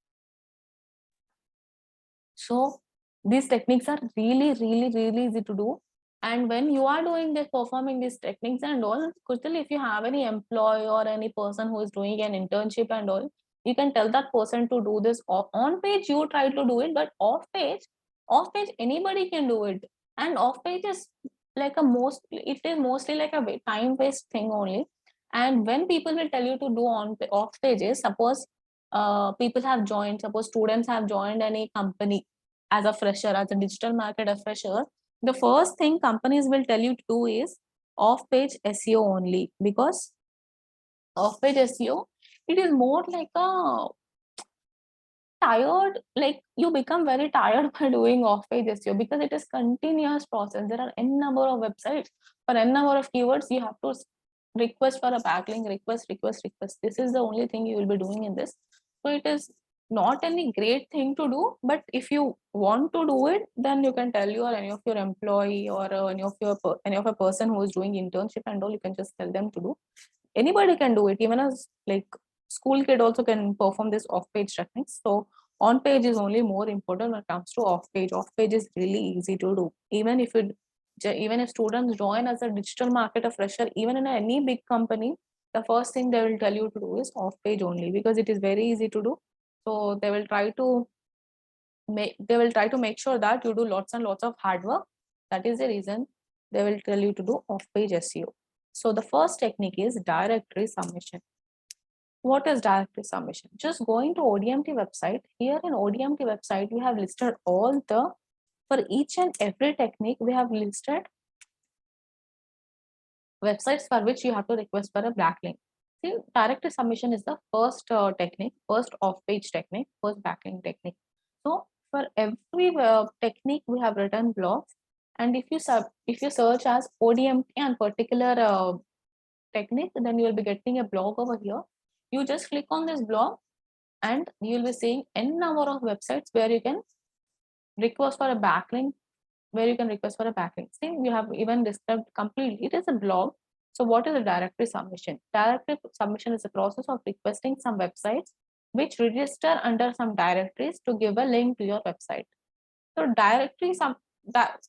[SPEAKER 1] So these techniques are really easy to do. And when you are doing this, performing these techniques and all, Kushal, if you have any employee or any person who is doing an internship and all, you can tell that person to do this. On page you try to do it, but off page anybody can do it. And off page is like it is mostly like a time waste thing only. And when people will tell you to do on off pages, suppose people have joined, suppose students have joined any company as a fresher, as a digital marketer fresher, the first thing companies will tell you to do is off page SEO only, because off page SEO, it is more like a tired, like you become very tired by doing off page SEO, because it is continuous process. There are n number of websites for n number of keywords. You have to request for a backlink, request. This is the only thing you will be doing in this. So it is not any great thing to do, but if you want to do it, then you can tell your any of your employee or any of a person who is doing internship and all, you can just tell them to do. Anybody can do it, even as like school kid also can perform this off page techniques. So on page is only more important when it comes to off page. Off page is really easy to do. Even if students join as a digital marketer fresher, even in any big company, the first thing they will tell you to do is off page only, because it is very easy to do. So they will try to make sure that you do lots and lots of hard work. That is the reason they will tell you to do off page SEO. So the first technique is directory submission. What is directory submission? Just going to ODMT website. Here in ODMT website, we have listed all the, for each and every technique, we have listed websites for which you have to request for a backlink. See, directory submission is the first technique, first off-page technique, first backlink technique. So for every technique, we have written blogs, and if you search as ODMT and particular technique, then you will be getting a blog over here. You just click on this blog and you'll be seeing n number of websites where you can request for a backlink, See, we have even described completely. It is a blog. So what is a directory submission? Directory submission is a process of requesting some websites which register under some directories to give a link to your website. So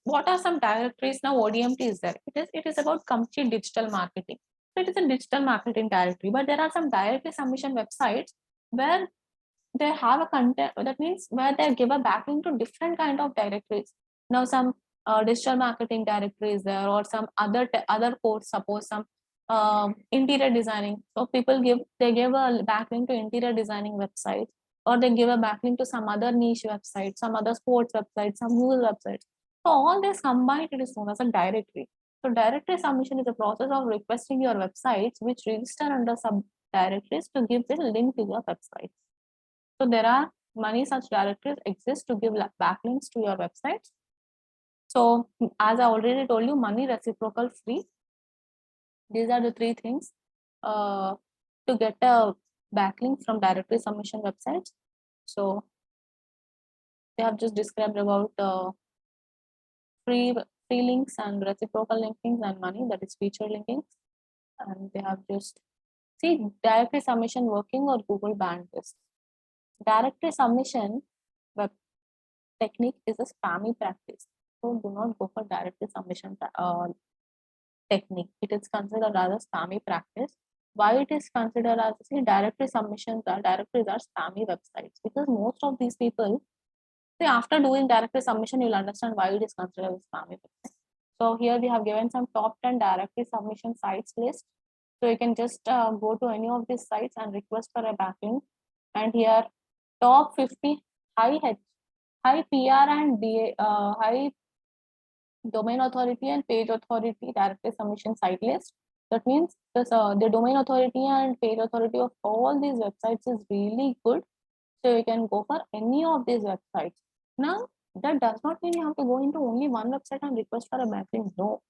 [SPEAKER 1] what are some directories now? ODMT is there. It is about complete digital marketing. So it is a digital marketing directory, but there are some directory submission websites where they have a content, that means where they give a backlink to different kind of directories. Now some digital marketing directory is there, or some other course, suppose some interior designing. So people give a backlink to interior designing websites, or they give a backlink to some other niche website, some other sports website, some news websites. So all this combined, it is known as a directory. So directory submission is a process of requesting your websites which register under subdirectories to give the link to your website. So there are many such directories exist to give backlinks to your websites. So as I already told you, money, reciprocal, free. These are the three things to get a backlink from directory submission websites. So they have just described about free links and reciprocal linkings and money, that is feature linking. And they have just directory submission working or Google banned this. Directory submission web technique is a spammy practice. So do not go for directory submission technique. It is considered as a spammy practice. Why it is considered as directory submissions directories are spammy websites? Because most of these people, after doing directory submission, you'll understand why it is considered as spammy website. So here we have given some top 10 directory submission sites list. So you can just go to any of these sites and request for a backlink. And here top 50 high PR and high domain authority and page authority directory submission site list. That means the domain authority and page authority of all these websites is really good. So you can go for any of these websites. Now, that does not mean you have to go into only one website and request for a backlink. No.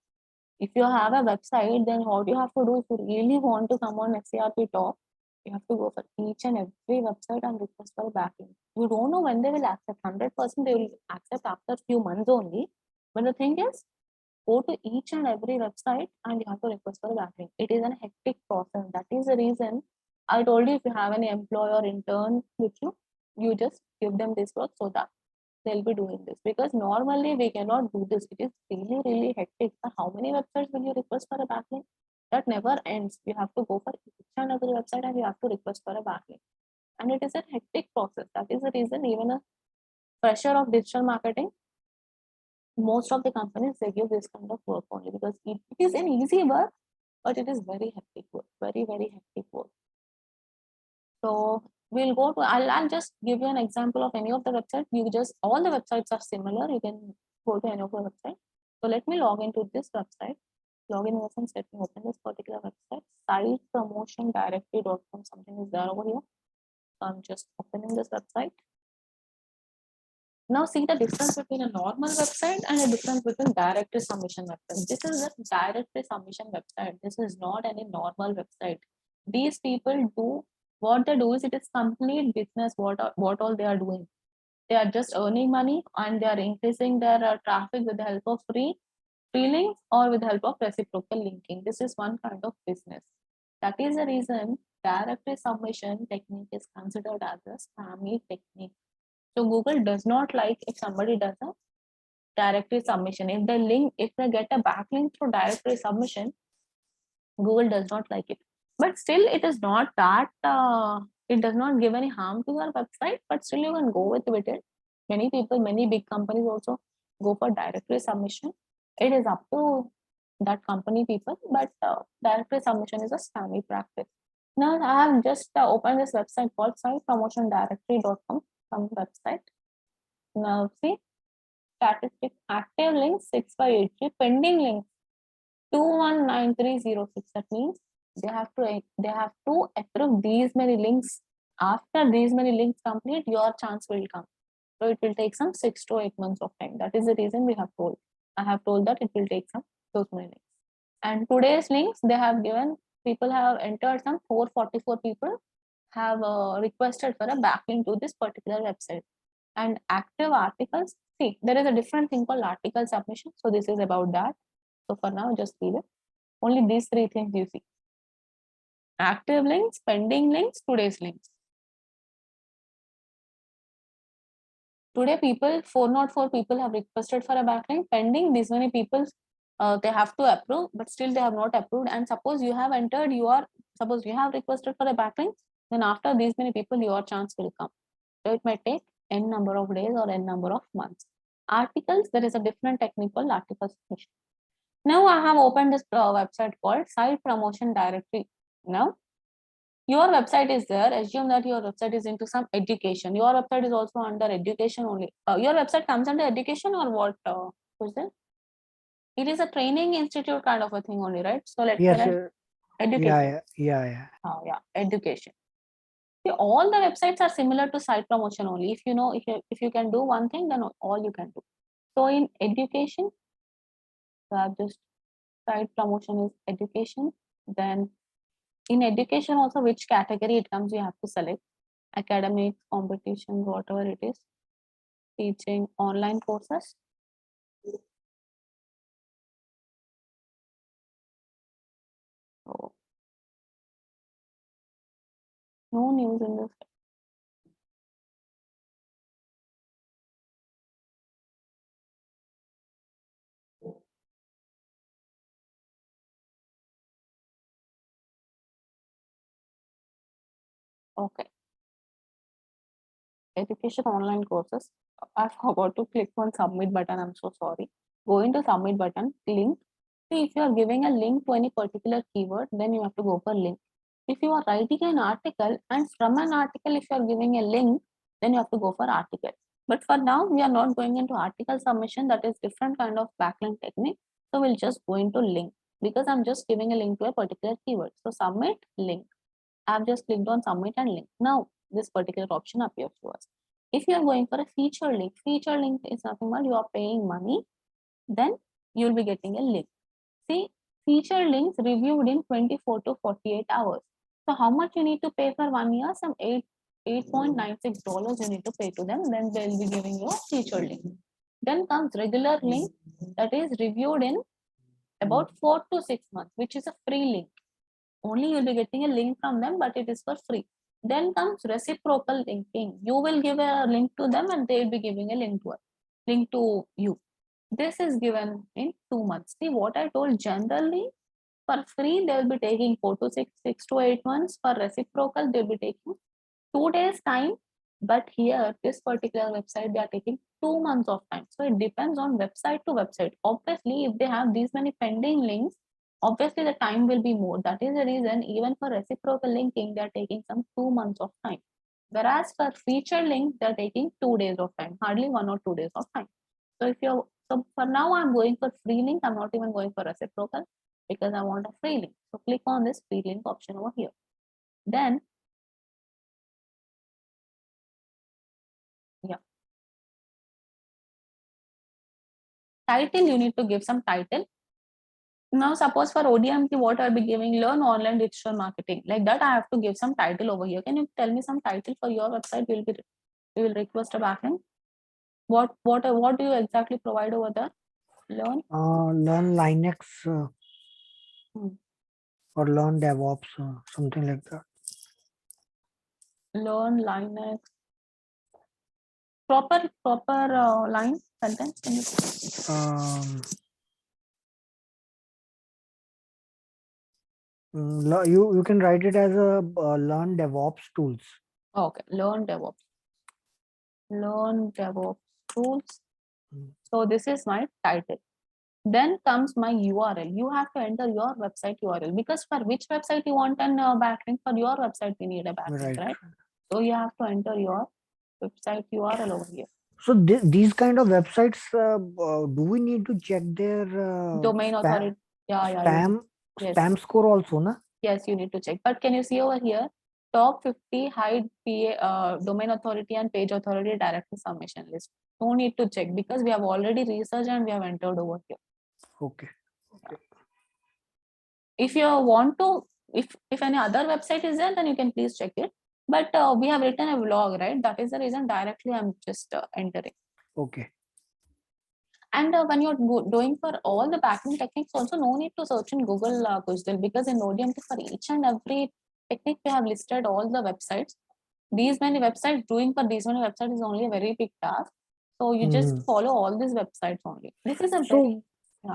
[SPEAKER 1] If you have a website, then what you have to do, if you really want to come on SERP top, you have to go for each and every website and request for a backlink. You don't know when they will accept. 100% they will accept after few months only. But the thing is, go to each and every website and you have to request for a backlink. It is a hectic process. That is the reason I told you, if you have any employee or intern with you, you just give them this work so that they'll be doing this, because normally we cannot do this. It is really hectic. How many websites will you request for a backlink? That never ends. You have to go for each and every website and you have to request for a backlink, and it is a hectic process. That is the reason even a fresher of digital marketing, most of the companies, they give this kind of work only, because it is an easy work, but it is very hectic work, very hectic work. So we'll go to, I'll just give you an example of any of the websites. All the websites are similar. You can go to any of the websites. So let me log into this website. Login in the sense, let me open this particular website. Sitepromotiondirectory.com, something is there over here. So I'm just opening this website. Now see the difference between a normal website and a difference between directory submission website. This is a directory submission website. This is not any normal website. These people do, what they do is, it is complete business. What all they are doing? They are just earning money and they are increasing their traffic with the help of free links or with the help of reciprocal linking. This is one kind of business. That is the reason directory submission technique is considered as a spammy technique. So Google does not like if somebody does a directory submission. If they get a backlink through directory submission, Google does not like it. But still, it is not that it does not give any harm to your website. But still, you can go with it. Many people, many big companies also go for directory submission. It is up to that company people, but directory submission is a spammy practice. Now I have just opened this website called sitepromotiondirectory.com, some website. Now see, statistics, active links 6583, pending links 219306. That means they have to approve these many links. After these many links complete, your chance will come. So it will take some 6 to 8 months of time. That is the reason I have told that it will take some those many links. And today's links, they have given, people have entered some 444 people. have requested for a backlink to this particular website. And active articles, see, there is a different thing called article submission. So this is about that. So for now, just leave it. Only these three things you see. Active links, pending links, today's links. Today, 404 people have requested for a backlink. Pending, these many people, they have to approve, but still they have not approved. And suppose you have suppose you have requested for a backlink, then after these many people, your chance will come. So it might take n number of days or n number of months. Articles, there is a different technique called article submission. Now I have opened this website called Site Promotion Directory. Now your website is there. Assume that your website is into some education. Your website is also under education only. Your website comes under education or what? Who's that? It is a training institute kind of a thing only, right? So let's
[SPEAKER 2] Yes,
[SPEAKER 1] say education.
[SPEAKER 2] yeah.
[SPEAKER 1] Yeah, education. See, all the websites are similar to site promotion only. If you know, if you can do one thing, then all you can do. So in education, just site promotion is education. Then in education also, which category it comes, you have to select. Academics, competition, whatever it is. Teaching, online courses. So no news in this. Okay. Education online courses. I forgot to click on submit button. I'm so sorry. Go into submit button, link. See, if you are giving a link to any particular keyword, then you have to go for link. If you are writing an article and from an article, if you are giving a link, then you have to go for article. But for now, we are not going into article submission. That is different kind of backlink technique. So we'll just go into link because I'm just giving a link to a particular keyword. So submit link. I've just clicked on submit and link. Now this particular option appears to us. If you are going for a feature link is nothing but you are paying money, then you'll be getting a link. See, feature links reviewed in 24 to 48 hours. So how much you need to pay for 1 year? Some $8.96 you need to pay to them. Then they'll be giving you a feature link. Then comes regular link that is reviewed in about 4 to 6 months, which is a free link. Only you'll be getting a link from them, but it is for free. Then comes reciprocal linking. You will give a link to them and they'll be giving a link to you. This is given in 2 months. See what I told, generally for free, they'll be taking 4 to 6 to 8 months. For reciprocal, they'll be taking 2 days time. But here, this particular website, they are taking 2 months of time. So it depends on website to website. Obviously, if they have these many pending links, obviously the time will be more. That is the reason even for reciprocal linking, they're taking some 2 months of time. Whereas for feature link, they're taking 2 days of time, hardly 1 or 2 days of time. So so for now, I'm going for free link. I'm not even going for reciprocal because I want a free link. So click on this free link option over here. Then, yeah, title, you need to give some title. Now, suppose for ODMP, what I'll be giving, learn online digital marketing. Like that, I have to give some title over here. Can you tell me some title for your website? We will request a backlink. What do you exactly provide over there? Learn.
[SPEAKER 2] Learn Linux
[SPEAKER 1] Hmm.
[SPEAKER 2] or learn DevOps, something like that.
[SPEAKER 1] Learn Linux. Proper line sentence. Can you?
[SPEAKER 2] Um, you can write it as a learn DevOps tools.
[SPEAKER 1] Okay. Learn DevOps. Learn DevOps tools. So this is my title. Then comes my URL. You have to enter your website URL because for which website you want an backlink, for your website we need a backlink, right? So you have to enter your website URL over here.
[SPEAKER 2] So these kind of websites, do we need to check their
[SPEAKER 1] Domain authority.
[SPEAKER 2] spam
[SPEAKER 1] Yes.
[SPEAKER 2] spam score also, na?
[SPEAKER 1] Yes, you need to check. But can you see over here? Top 50 hide domain authority and page authority directory submission list. No need to check because we have already researched and we have entered over here.
[SPEAKER 2] Okay.
[SPEAKER 1] If you want to, if any other website is there, then you can please check it. But we have written a blog, right? That is the reason directly I'm just entering.
[SPEAKER 2] Okay.
[SPEAKER 1] And when you're doing for all the backlink techniques, also no need to search in Google Kuzdil, because in ODMT for each and every technique we have listed all the websites. These many websites, doing for these many websites is only a very big task. So you just follow all these websites only. This is a very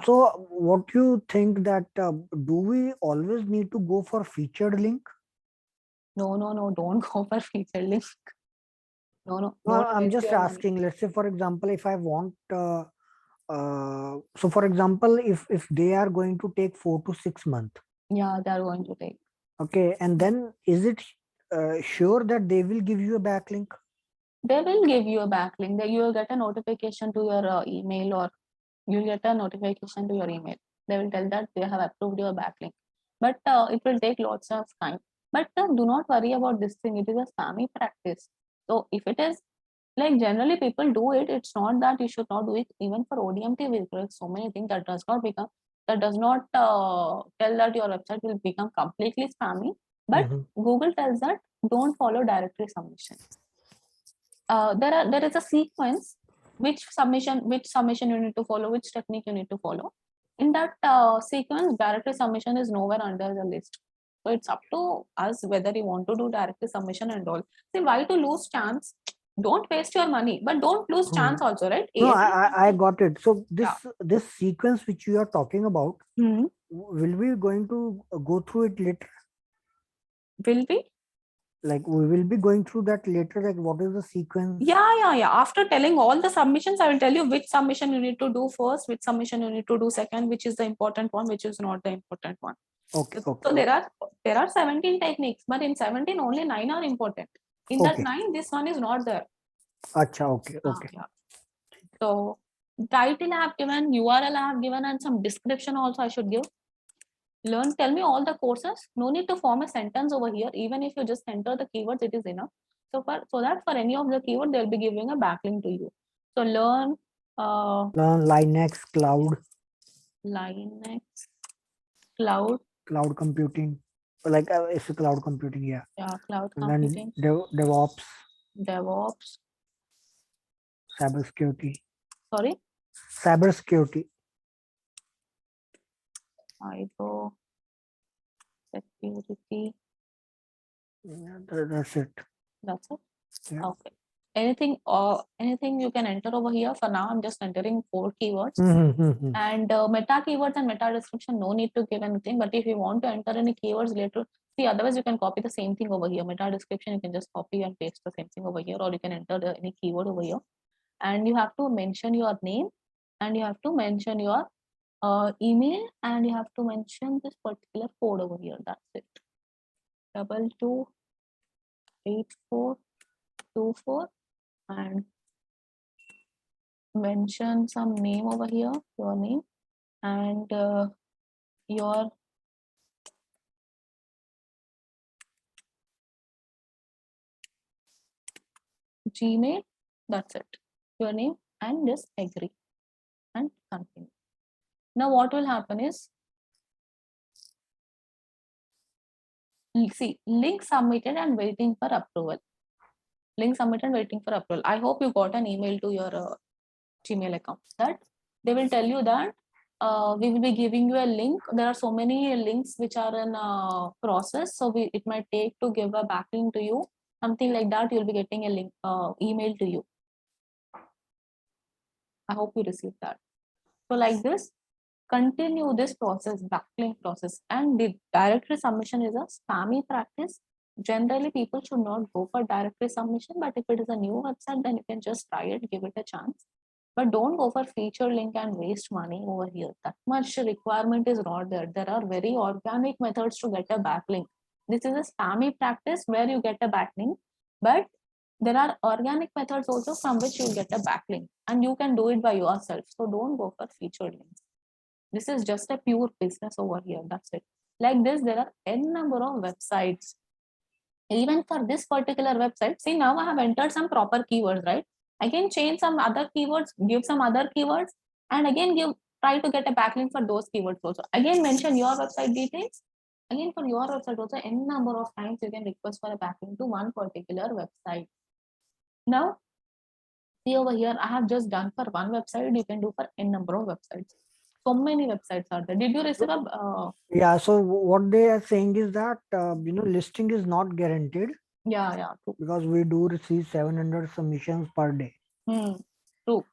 [SPEAKER 2] So what you think that do we always need to go for featured link?
[SPEAKER 1] no, don't go for featured link. No,
[SPEAKER 2] No,
[SPEAKER 1] don't
[SPEAKER 2] I'm
[SPEAKER 1] waste
[SPEAKER 2] just
[SPEAKER 1] your money.
[SPEAKER 2] asking. Let's say, for example, if I want, so for example, if they are going to take 4 to 6 months,
[SPEAKER 1] Yeah, they are going to take.
[SPEAKER 2] okay, and then is it sure that they will give you a backlink?
[SPEAKER 1] They will give you a backlink. That you will get a notification to your email, or you'll get a notification to your email. They will tell that they have approved your backlink. But it will take lots of time. But do not worry about this thing. It is a spammy practice. So if it is like generally people do it, it's not that you should not do it. Even for ODMT, we create so many things that does not become, that does not tell that your website will become completely spammy. But Google tells that don't follow directory submission. There is a sequence which submission you need to follow, which technique you need to follow. In that sequence, directory submission is nowhere under the list. So it's up to us whether you want to do directory submission and all. See, why to lose chance? Don't waste your money, but don't lose chance also, right?
[SPEAKER 2] No,
[SPEAKER 1] At least
[SPEAKER 2] I got it. So
[SPEAKER 1] yeah.
[SPEAKER 2] this sequence which you are talking about,
[SPEAKER 1] Hmm.
[SPEAKER 2] will we going to go through it later?
[SPEAKER 1] Will be.
[SPEAKER 2] Like we will be going through that later. Like what is the sequence?
[SPEAKER 1] Yeah. After telling all the submissions, I will tell you which submission you need to do first, which submission you need to do second, which is the important one, which is not the important one.
[SPEAKER 2] Okay.
[SPEAKER 1] So there are 17 techniques, but in 17 only 9 are important. In that 9, this one is not there.
[SPEAKER 2] Acha, okay.
[SPEAKER 1] Yeah. So title I have given, URL I have given, and some description also I should give. Tell me all the courses. No need to form a sentence over here. Even if you just enter the keywords, it is enough. So that for any of the keyword, they'll be giving a backlink to you. So learn
[SPEAKER 2] Linux,
[SPEAKER 1] Linux, cloud
[SPEAKER 2] computing, like it's a cloud computing, yeah.
[SPEAKER 1] cloud
[SPEAKER 2] And then
[SPEAKER 1] computing, DevOps,
[SPEAKER 2] cybersecurity,
[SPEAKER 1] cyber security.
[SPEAKER 2] Yeah, that's it.
[SPEAKER 1] That's it.
[SPEAKER 2] Yeah.
[SPEAKER 1] Okay. Anything you can enter over here. For now, I'm just entering 4 keywords. And meta keywords and meta description, no need to give anything. But if you want to enter any keywords later, see, otherwise you can copy the same thing over here. Meta description, you can just copy and paste the same thing over here, or you can enter any keyword over here. And you have to mention your name, and you have to mention your email, and you have to mention this particular code over here. That's it. 228424, and mention some name over here, your name, and your Gmail. That's it. Your name, and just agree and continue. Now what will happen is, see, link submitted and waiting for approval. Link submitted, waiting for approval. I hope you got an email to your Gmail account that they will tell you that we will be giving you a link. There are so many links which are in process, so it might take to give a backlink to you. Something like that, you'll be getting a link email to you. I hope you received that. So like this, continue this process, backlink process. And the directory submission is a spammy practice. Generally, people should not go for directory submission, but if it is a new website, then you can just try it, give it a chance. But don't go for feature link and waste money over here. That much requirement is not there. There are very organic methods to get a backlink. This is a spammy practice where you get a backlink, but there are organic methods also from which you get a backlink, and you can do it by yourself. So don't go for featured links. This is just a pure business over here. That's it. Like this, there are n number of websites. Even for this particular website, see, now I have entered some proper keywords, right? I can change some other keywords, give some other keywords, and again try to get a backlink for those keywords also. Again, mention your website details, Again, for your website also, n number of times you can request for a backlink to one particular website. Now, see over here, I have just done for one website. You can do for n number of websites. So many websites are there. Did you receive a?
[SPEAKER 2] Yeah, so what they are saying is that listing is not guaranteed
[SPEAKER 1] Yeah, true.
[SPEAKER 2] because we do receive 700 submissions per day,
[SPEAKER 1] True.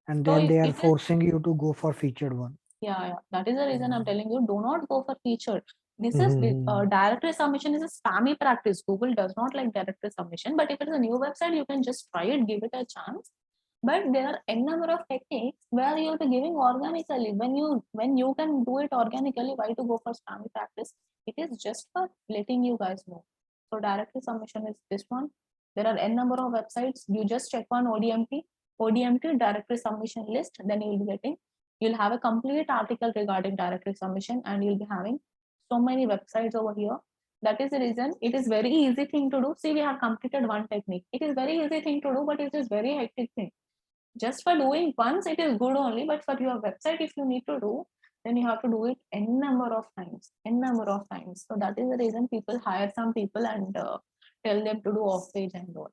[SPEAKER 2] and
[SPEAKER 1] So
[SPEAKER 2] then they are
[SPEAKER 1] it is.
[SPEAKER 2] forcing you to go for featured one.
[SPEAKER 1] Yeah. That is the reason I'm telling you, do not go for featured. This is the
[SPEAKER 2] Mhm.
[SPEAKER 1] directory submission is a spammy practice. Google does not like directory submission, but if it is a new website, you can just try it, give it a chance. But there are n number of techniques where you'll be giving organically. When you can do it organically, why to go for spammy practice? It is just for letting you guys know. So directory submission is this one. There are n number of websites. You just check on ODMT directory submission list, then you will be getting. You'll have a complete article regarding directory submission, and you'll be having so many websites over here. That is the reason it is very easy thing to do. See, we have completed one technique. It is very easy thing to do, but it is very hectic thing. Just for doing once, it is good only, but for your website, if you need to do, then you have to do it n number of times, So that is the reason people hire some people and tell them to do off page and all.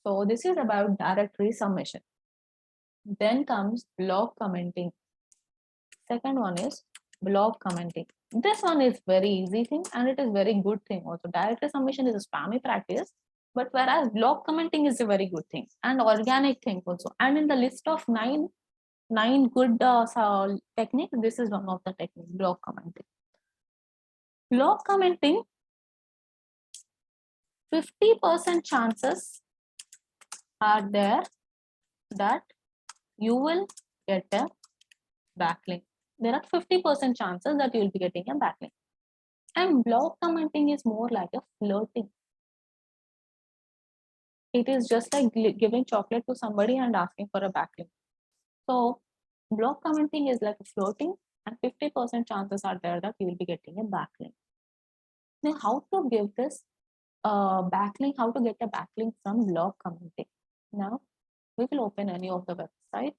[SPEAKER 1] So this is about directory submission. Then comes blog commenting. Second one is blog commenting. This one is very easy thing and it is very good thing also. Directory submission is a spammy practice, but whereas blog commenting is a very good thing and organic thing also. And in the list of nine good techniques, this is one of the techniques, blog commenting. Blog commenting, 50% chances are there that you will get a backlink. There are 50% chances that you will be getting a backlink. And blog commenting is more like a flirting. It is just like giving chocolate to somebody and asking for a backlink. So blog commenting is like a flirting, and 50% chances are there that you will be getting a backlink. Now, how to give this backlink, how to get a backlink from blog commenting? Now, we will open any of the website.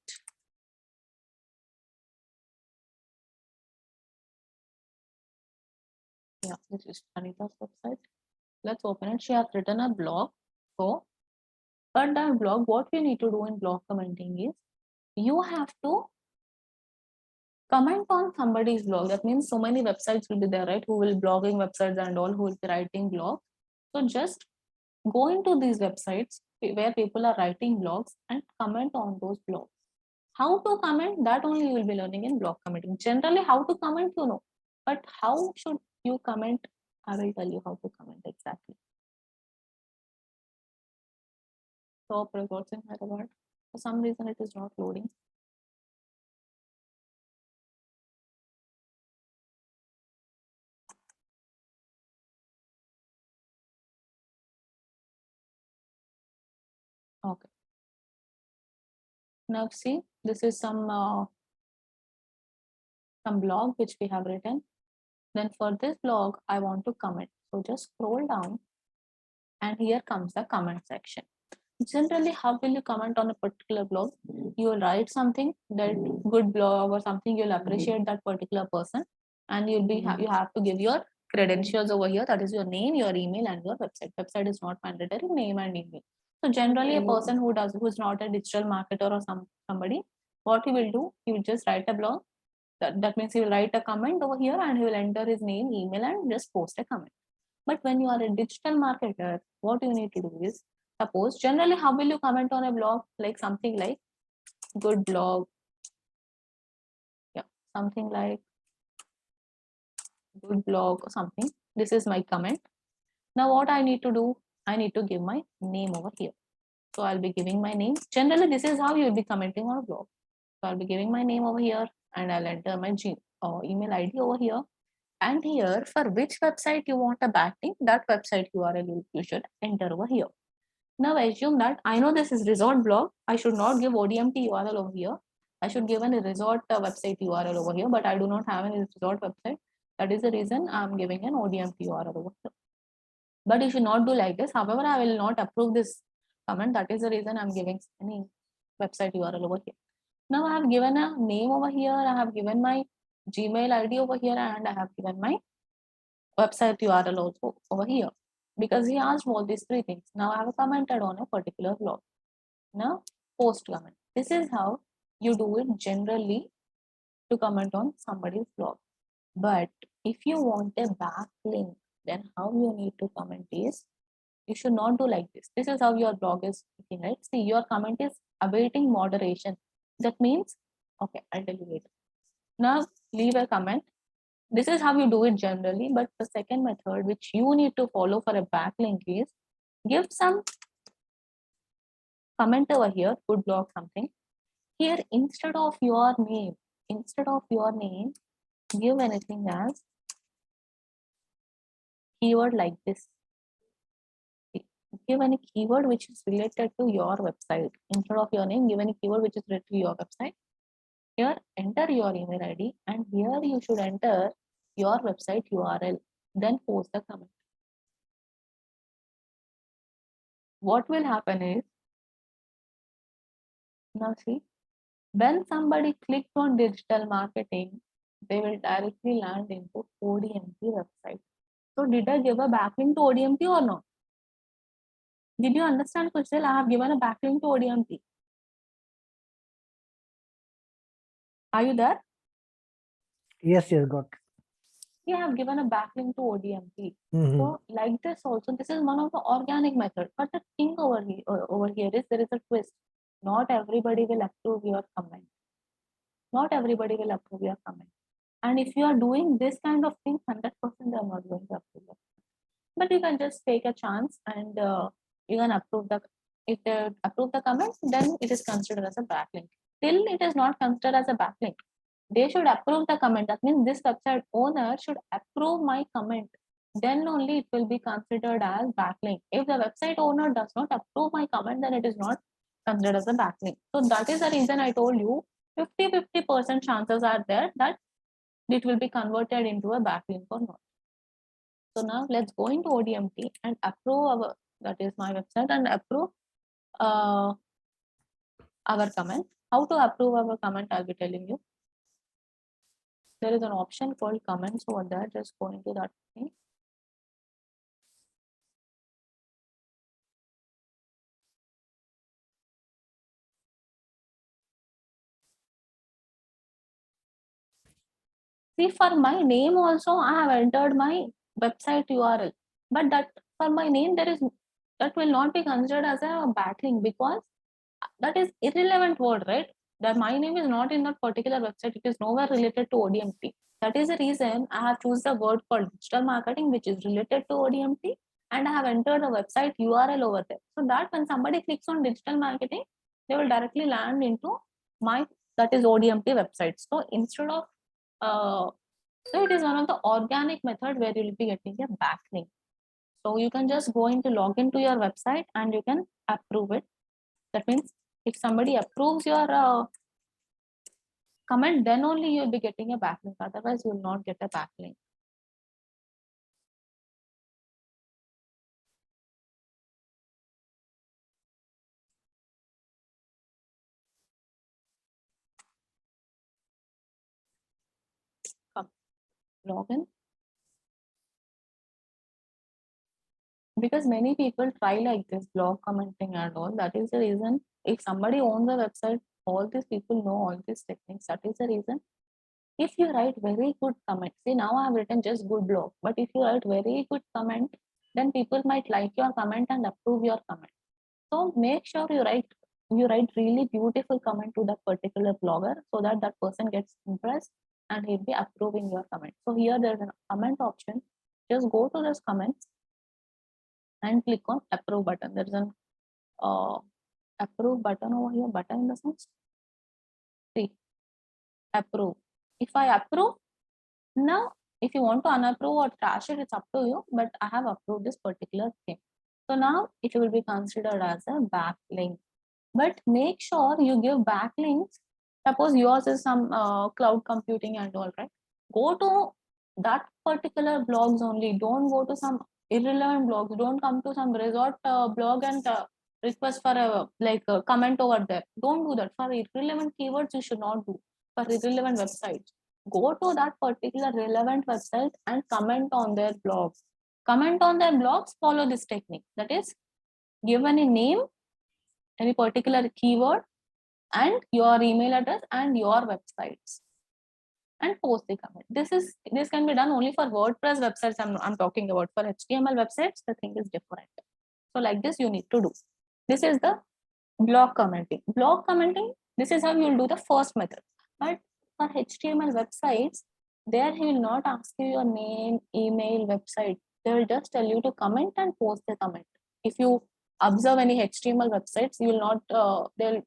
[SPEAKER 1] Yeah, this is Anita's website. Let's open it. She has written a blog. So, but that blog, what you need to do in blog commenting is you have to comment on somebody's blog. That means so many websites will be there, right? Who will blogging websites and all who will be writing blogs. So just go into these websites where people are writing blogs and comment on those blogs. How to comment, that only you will be learning in blog commenting. Generally, how to comment, you know, but how should you comment? I will tell you how to comment exactly. So, records in Hyderabad. For some reason, it is not loading. Okay. Now, see, this is some blog which we have written. Then for this blog, I want to comment. So just scroll down and here comes the comment section. Generally, how will you comment on a particular blog? You will write something that good blog or something, you'll appreciate that particular person, and you have to give your credentials over here. That is your name, your email, and your website. Website is not mandatory, name and email. So generally, a person who's not a digital marketer or somebody, what he will do, he will just write a blog. That means he will write a comment over here and he will enter his name, email, and just post a comment. But when you are a digital marketer, what you need to do is, suppose generally, how will you comment on a blog? Like something like good blog. Yeah, something like good blog or something. This is my comment. Now, what I need to do, I need to give my name over here. So I'll be giving my name. Generally, this is how you'll be commenting on a blog. So I'll be giving my name over here and I'll enter my email ID over here. And here, for which website you want a backlink, that website URL you should enter over here. Now assume that I know this is resort blog. I should not give ODMT URL over here. I should give a resort website URL over here, but I do not have any resort website. That is the reason I'm giving an ODMT URL over here. But you should not do like this. However, I will not approve this comment. That is the reason I'm giving any website URL over here. Now I have given a name over here. I have given my Gmail ID over here, and I have given my website URL also over here, because he asked all these three things. Now I have commented on a particular blog. Now post comment. This is how you do it generally to comment on somebody's blog. But if you want a backlink, then how you need to comment is, you should not do like this. This is how your blog is looking, right? See, your comment is awaiting moderation. That means, okay, I'll tell you later. Now leave a comment. This is how you do it generally. But the second method which you need to follow for a backlink is, give some comment over here, good blog something. Here, instead of your name, give anything as keyword like this. Give any keyword which is related to your website. Instead of your name, give any keyword which is related to your website. Here, enter your email ID, and here you should enter your website URL. Then post the comment. What will happen is, now see, when somebody clicks on digital marketing, they will directly land into ODMP website. So did I give a backlink to ODMP or not? Did you understand, Kushal? I have given a backlink to ODMP. Are you there?
[SPEAKER 2] Yes, got it.
[SPEAKER 1] We have given a backlink to ODMP.
[SPEAKER 2] Mhm.
[SPEAKER 1] So like this also, this is one of the organic methods. But the thing over here is, there is a twist. Not everybody will approve your comment. Not everybody will approve your comment. And if you are doing this kind of thing, 100% they are not going to approve it. But you can just take a chance and you can approve the, if they approve the comment, then it is considered as a backlink. Till it is not considered as a backlink, they should approve the comment. That means this website owner should approve my comment. Then only it will be considered as backlink. If the website owner does not approve my comment, then it is not considered as a backlink. So that is the reason I told you 50% chances are there that it will be converted into a backlink or not. So now let's go into ODMP and approve our, that is my website, and approve our comment. How to approve our comment, I'll be telling you. There is an option called comments over there. Just go into that thing. See, for my name also, I have entered my website URL. But that, for my name, there is, that will not be considered as a backlink, because that is irrelevant word, right? That my name is not in that particular website. It is nowhere related to ODMP. That is the reason I have chosen the word called digital marketing, which is related to ODMP, and I have entered the website URL over there. So that when somebody clicks on digital marketing, they will directly land into my, that is ODMP website. So instead of so it is one of the organic method where you will be getting a backlink. So you can just go into log into your website and you can approve it. That means if somebody approves your comment, then only you'll be getting a backlink. Otherwise, you will not get a backlink. Come, log in. Because many people try like this blog commenting and all. That is the reason. If somebody owns a website, all these people know all these techniques. That is the reason. If you write very good comment, see, now I have written just good blog, but if you write very good comment, then people might like your comment and approve your comment. So make sure you write really beautiful comment to that particular blogger, so that that person gets impressed and he'll be approving your comment. So here there's a comment option. Just go to this comments and click on approve button. There's an approve button over here. Button in the sense, see, approve. If I approve, now if you want to unapprove or trash it, it's up to you. But I have approved this particular thing. So now it will be considered as a backlink. But make sure you give backlinks. Suppose yours is some cloud computing and all, right? Go to that particular blogs only. Don't go to some irrelevant blogs. Don't come to some resort blog and request for a a comment over there. Don't do that. For irrelevant keywords, you should not do. For irrelevant websites. Go to that particular relevant website and comment on their blogs. Comment on their blogs, follow this technique. That is, give any name, any particular keyword, and your email address and your websites, and post the comment. This can be done only for WordPress websites. I'm talking about. For HTML websites, the thing is different. So like this, you need to do. This is the blog commenting. Blog commenting, this is how you'll do the first method. But for HTML websites, there he will not ask you your name, email, website. They will just tell you to comment and post the comment. If you observe any HTML websites, you will not, their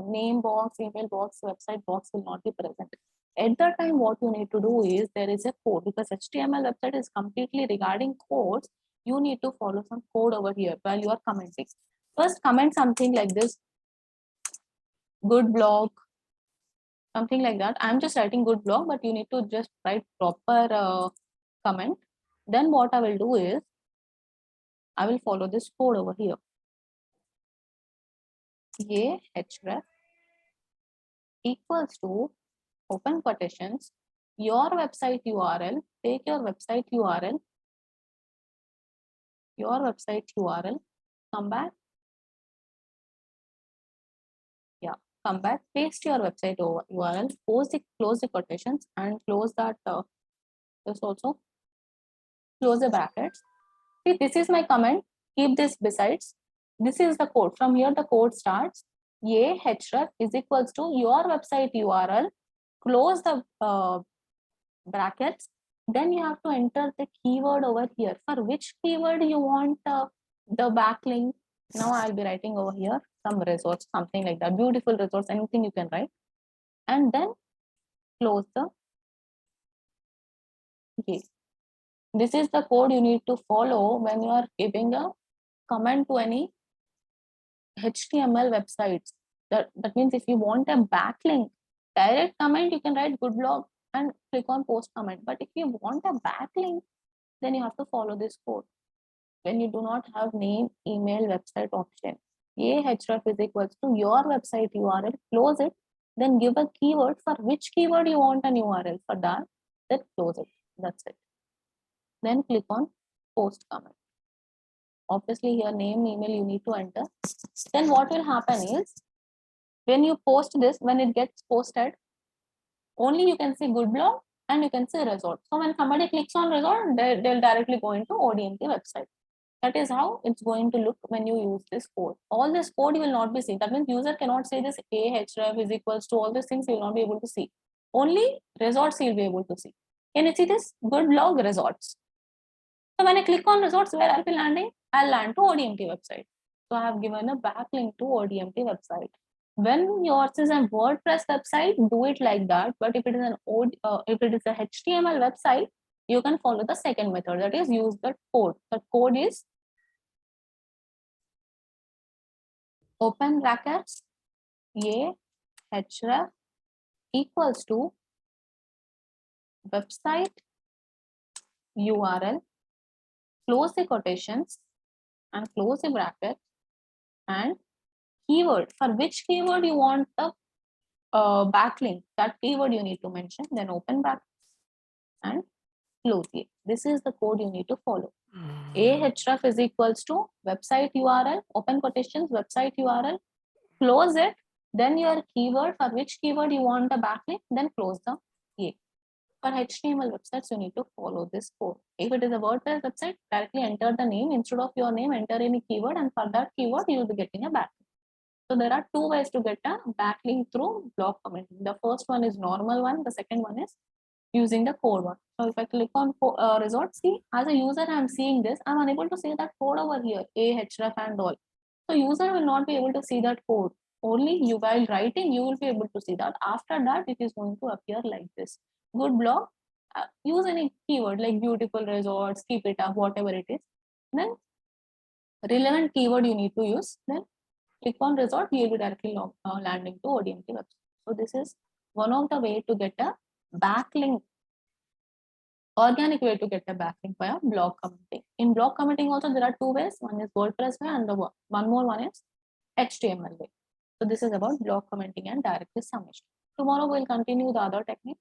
[SPEAKER 1] name box, email box, website box will not be present. At that time, what you need to do is there is a code, because HTML website is completely regarding codes. You need to follow some code over here while you are commenting. First, comment something like this: good blog, something like that. I'm just writing good blog, but you need to just write proper comment. Then what I will do is I will follow this code over here. A href equals to, open quotations, your website URL. Take your website URL, come back. Yeah, come back, paste your website URL, close the quotations, and close that. This also, close the brackets. See, this is my comment. Keep this besides. This is the code. From here, the code starts. A href is equals to your website URL. Close the brackets. Then you have to enter the keyword over here. For which keyword you want the backlink? Now I'll be writing over here some resource, something like that. Beautiful resource, anything you can write. And then close the gate. This is the code you need to follow when you are giving a comment to any HTML websites. That means if you want a backlink, direct comment, you can write good blog and click on post comment. But if you want a backlink, then you have to follow this code. When you do not have name, email, website option, a href is equals to your website URL, close it, then give a keyword. For which keyword you want an URL for that, then close it. That's it. Then click on post comment. Obviously here name, email you need to enter. Then what will happen is, when you post this, when it gets posted, only you can see good blog and you can see resort. So when somebody clicks on resort, they'll directly go into ODMT website. That is how it's going to look when you use this code. All this code you will not be seeing. That means user cannot say this a href is equals to all these things. You will not be able to see. Only resorts you'll be able to see. Can you see this? Good blog resorts. So when I click on resorts, where I'll be landing? I'll land to ODMT website. So I have given a backlink to ODMT website. When yours is a WordPress website, do it like that. But if it is if it is a HTML website, you can follow the second method. That is, use the code. The code is open brackets a href equals to website URL, close the quotations and close the bracket, and keyword. For which keyword you want the backlink, that keyword you need to mention, then open brackets and close it. This is the code you need to follow. A href is equals to website URL, open quotations, website URL, close it, then your keyword, for which keyword you want the backlink, then close the A. For HTML websites, you need to follow this code. If it is a WordPress website, directly enter the name. Instead of your name, enter any keyword, and for that keyword, you will be getting a backlink. So there are two ways to get a backlink through blog commenting. The first one is normal one. The second one is using the code one. So if I click on resort, see, as a user, I'm seeing this. I'm unable to see that code over here, a href and all. So user will not be able to see that code. Only you, while writing, you will be able to see that. After that, it is going to appear like this. Good blog. Use any keyword like beautiful resorts, keep it up, whatever it is. Then relevant keyword you need to use. Then click on resort, you will be directly landing to ODMT website. So this is one of the way to get a backlink, organic way to get a backlink via blog commenting. In blog commenting also there are two ways. One is WordPress way and the one more one is HTML way. So this is about blog commenting and directly submission. Tomorrow we'll continue the other techniques.